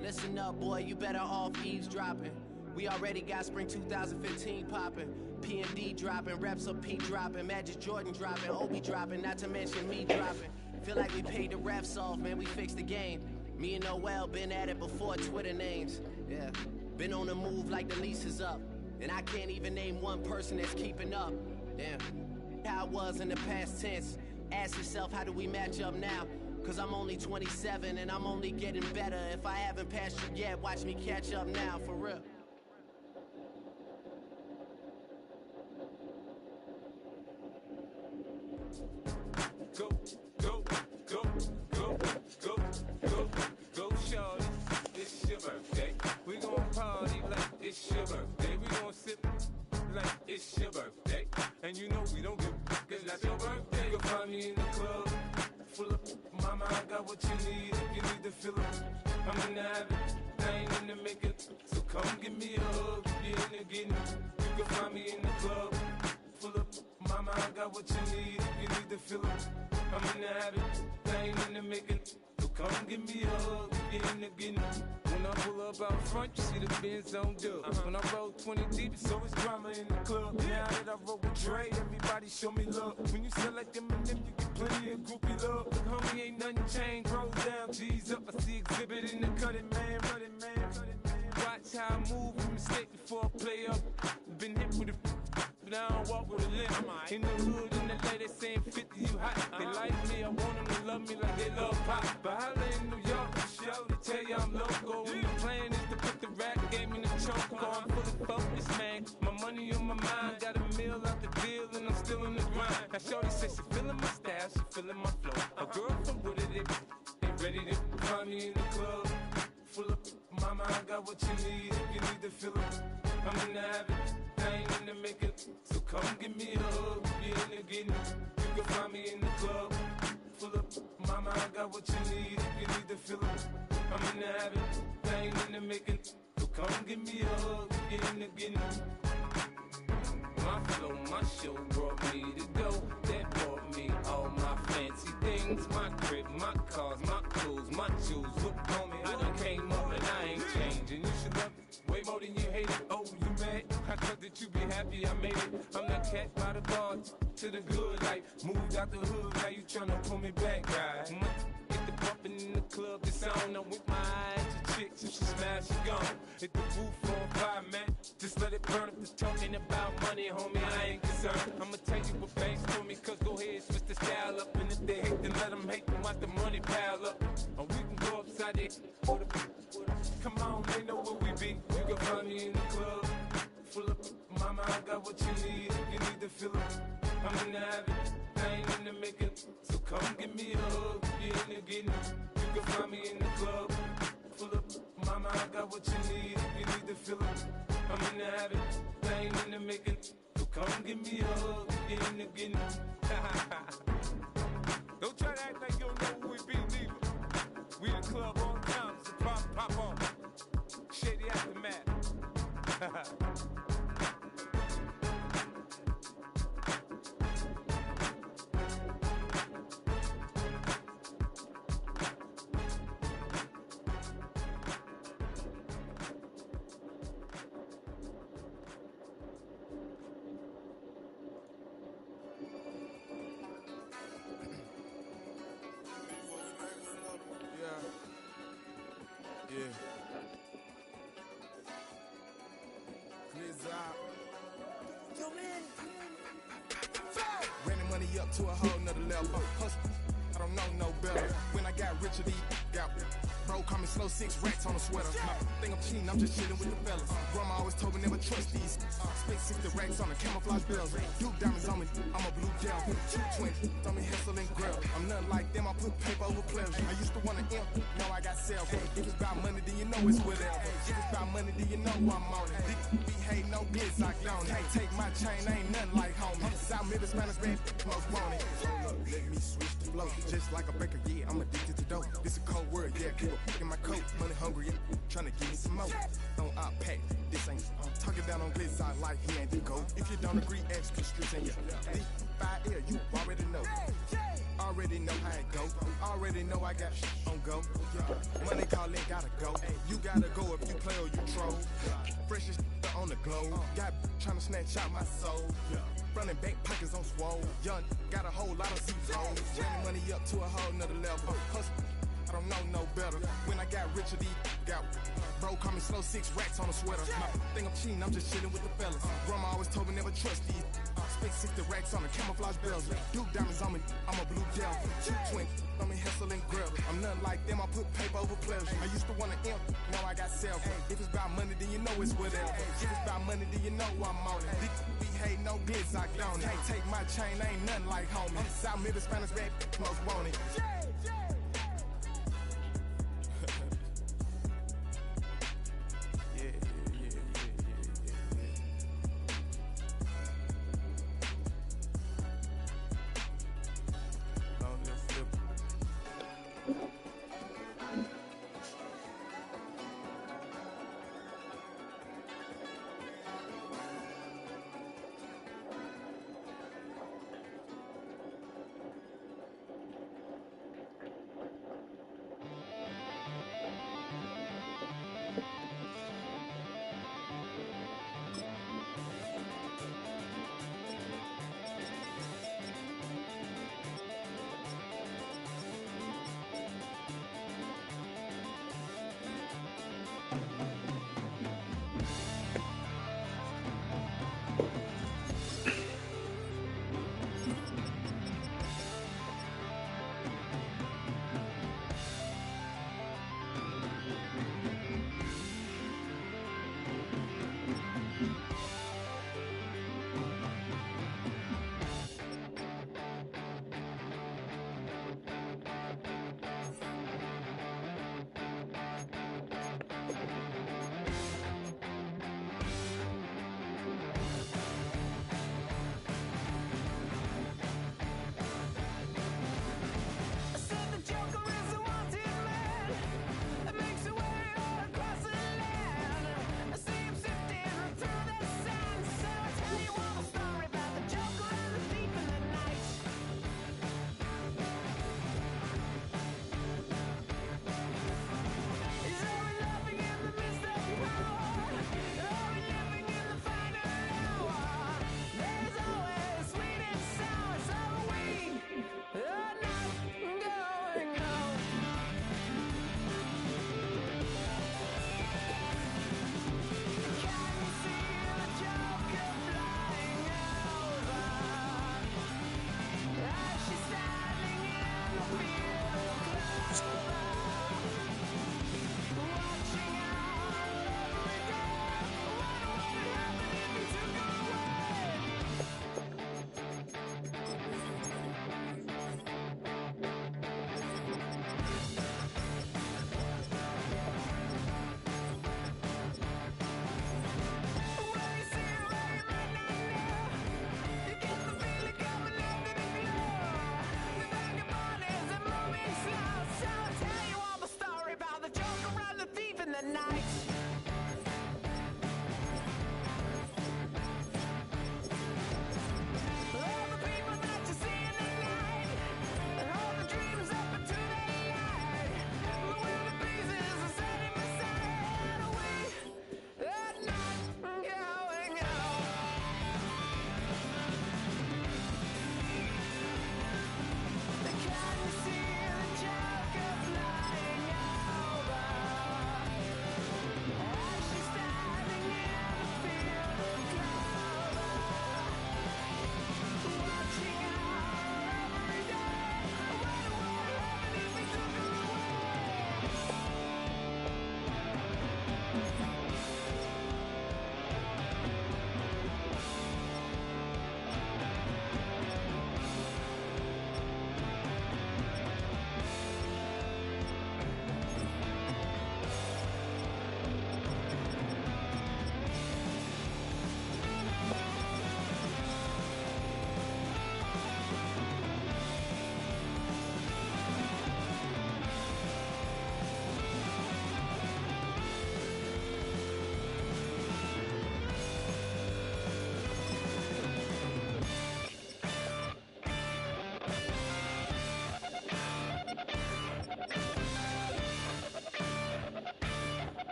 S7: Listen up, boy, you better off eavesdropping. We already got spring 2015 popping. P&D dropping, reps of P dropping, Magic Jordan dropping, Obi dropping, not to mention me dropping. Feel like we paid the refs off, man, we fixed the game. Me and Noel been at it before Twitter names. Yeah, been on the move like the lease is up. And I can't even name one person that's keeping up. Damn, how I was in the past tense. Ask yourself, how do we match up now? Cause I'm only 27 and I'm only getting better. If I haven't passed you yet, watch me catch up now, for real.
S5: Go, go, go, go, go, go, go, shorty. It's your birthday. We gon' party like it's your birthday. We gon' sip like it's your birthday. And you know we don't give cause that's your birthday. You'll find me in the club full of mama, I got what you need. If you need to fill up, I'm in the habit. I thing in the making. So come give me a hug, if you're in the getting. You can find me in the club, full of mama, I got what you need, if you need to fill up. I'm in the habit, thing in the making. So come give me a hug, if you're in the getting. When I pull up out front, you see the Benz on dub. When I roll 20 deep, it's always drama in the club. Now that I roll with Dre, everybody show me love. When you sell like them and them, you get plenty of groupie love. But homie, ain't nothing changed, rolls down, G's up. I see exhibit in the cutting, man, running, man. Watch how I move, a mistake before I play up. Been hit with a but I don't walk with a limp. In the hood, in the lady saying 50, you hot. They like me, I want them to love me like they love pop. But holla in New York, for show, they tell you I'm local. And the plan is to put the rap game in the choke. I'm fully focused, man. My money on my mind, got a meal out the deal, and I'm still in the grind. Now shorty says she feeling my style, she feeling my flow. A girl from Wooded, they ready to find me in the club. Full of mama, I got what you need, if you need to fill up. I'm in the habit, thing in the making. So come give me a hug, if you're in the getting. You can find me in the club, full of mama, I got what you need, if you need to fill up. I'm in the habit, thing in the making. So come give me a hug, if you're in the getting. My flow, my show brought me to go. That brought me all my fancy things. My crib, my cars, my clothes, my shoes. Look on me, I done came up and I ain't changing. You should love it way more than you hate it. Oh, you mad? I thought that you be happy I made it. I'm that cat by the bar to the good life. Moved out the hood, now you tryna pull me back, right? Get the bumpin' in the club, this sound. I'm with my eyes to chicks. If she smash, she gone. Hit the roof on fire, man. Just let it burn. If it's talking about money, homie, I ain't concerned. I'ma tell you what banks told me, cause go ahead, switch the style up. And if they hate, then let them hate, then watch the money pile up. Or we can go upside there. Come on, they know where we be. You can find me in the club, full of mama, I got what you need, if you need to fill up. I'm in the habit, thing in the making. So come give me a hug, if you're in the getting. You can find me in the club, full of mama, I got what you need, if you need to fill up. I'm in the habit, thing in the making. So come give me a hug, if you're in the getting. Don't try to act like you don't know who we be, neither. We the club on time, so pop on. Shady Aftermath. Yeah.
S10: Yo, man.
S11: Ran the money up to a whole nother level. Hustle, I don't know no better. When I got richer, these got bro, call me slow 6 racks on a sweater. My think I'm cheating, I'm just chilling with the fellas. Grandma always told me never trust these. Spent 60 racks on the camouflage bells. Duke diamonds on me, I'm a blue gel. 220, on me hustle and grill. I'm nothing like them, I put paper over pleasure. I used to want to imp, now I got self. If it's about money, then you know it's whatever. If it's about money, then you know I'm on it. Be hate no glitz, I don't. Can't take my chain, ain't nothing like homie. South Middle Spanish red, most want it. Hold up, let me switch the flow. Just like a baker, yeah, I'm addicted to dope. This a cold word, yeah, people in my coat. Money hungry, yeah, trying to give me some more. On our pack, this ain't talking down on glitz, I like he ain't the goat. If you don't agree, ask the streets and yeah. 5 air, you already know. Already know how it go. Already know I got shit on go. Money calling, gotta go. You gotta go if you play or you troll. Freshest on the globe. Got trying to snatch out my soul. Running bank pockets on swole. Young, got a whole lot of zeros. Running money up to a whole nother level. Hustle, I don't know no better. When I got richer, these got bro, call me slow 6 racks on a sweater. My think I'm cheating, I'm just chilling with the fellas. Grandma always told me never trust these. Spent 60 racks on the camouflage bells. Duke diamonds on me, I'm a blue gel. 220, on me hustle and grill. I'm nothing like them, I put paper over pleasure. I used to want to imp, now I got self. If it's about money, then you know it's whatever. If it's about money, then you know I'm on it. Be hate no glitz, I don't. Can't take my chain, ain't nothing like homie. South Middle Spanish red, most want it.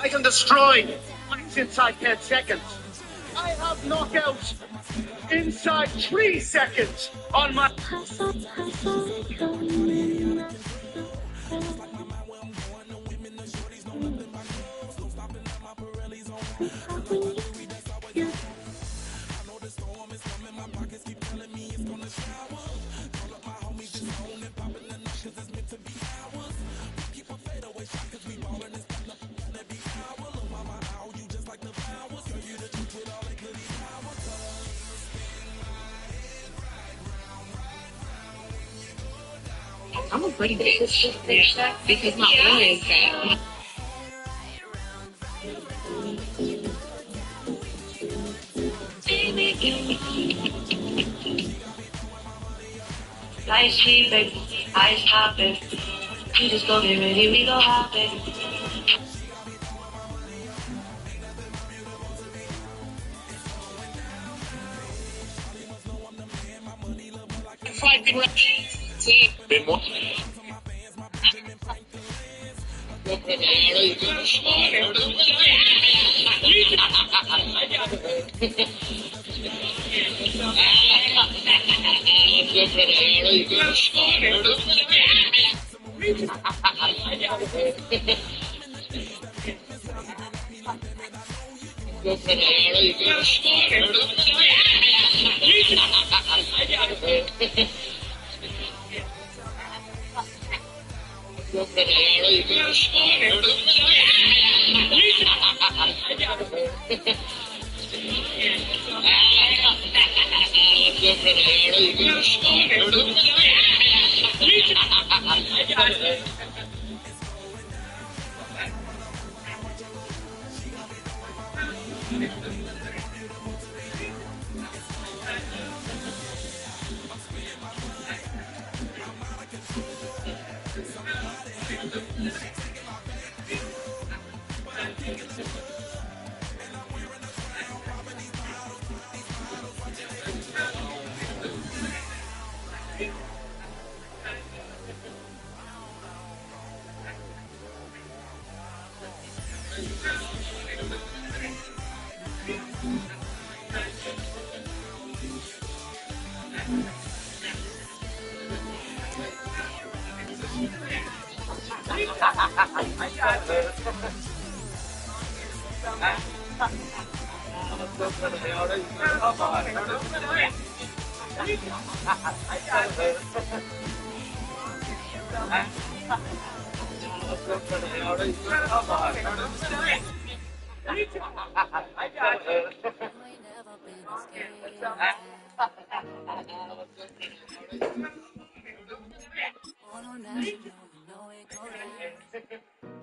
S12: I can destroy fights inside 10 seconds. I have knockouts inside 3 seconds on my...
S13: quite a bit. Yeah, because not only is that. Ice tea, baby, ice topic. You just go get ready, we go hopping.
S12: Been what?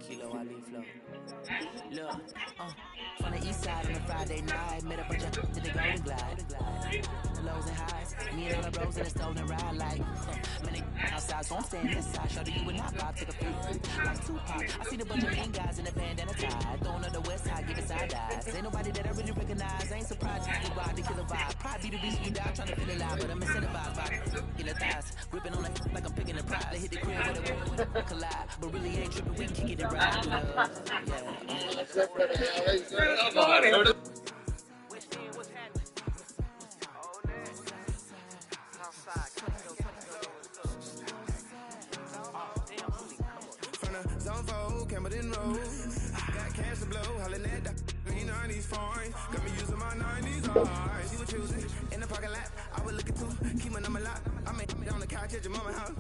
S10: Kilo Ali flow. Look, from the east side on a Friday night, met a bunch of to the Golden Glide. The lows and highs, me and all the bros in a stolen ride like, man, they outside, so I'm staying inside. Show you would not vibe, take a peek. Like Tupac, I seen a bunch of mean guys in a bandana tie, throwing on the west side, giving side eyes. Ain't nobody that I really recognize, I ain't surprised you ride the killer vibe. Probably be the reason you die, trying to feel alive, but I'm incentivized by in the thighs, gripping on it like I'm picking a prize. They hit the crib with a collide, but really ain't tripping, we can kick it and ride.
S9: Zone 4, Campbellton Road. Got cash to blow, hollering at that 90s foreign. Got me using my 90s eyes. She was choosing in the parking lot. I was looking too, keep my number locked. I made it on the couch at your mama's house.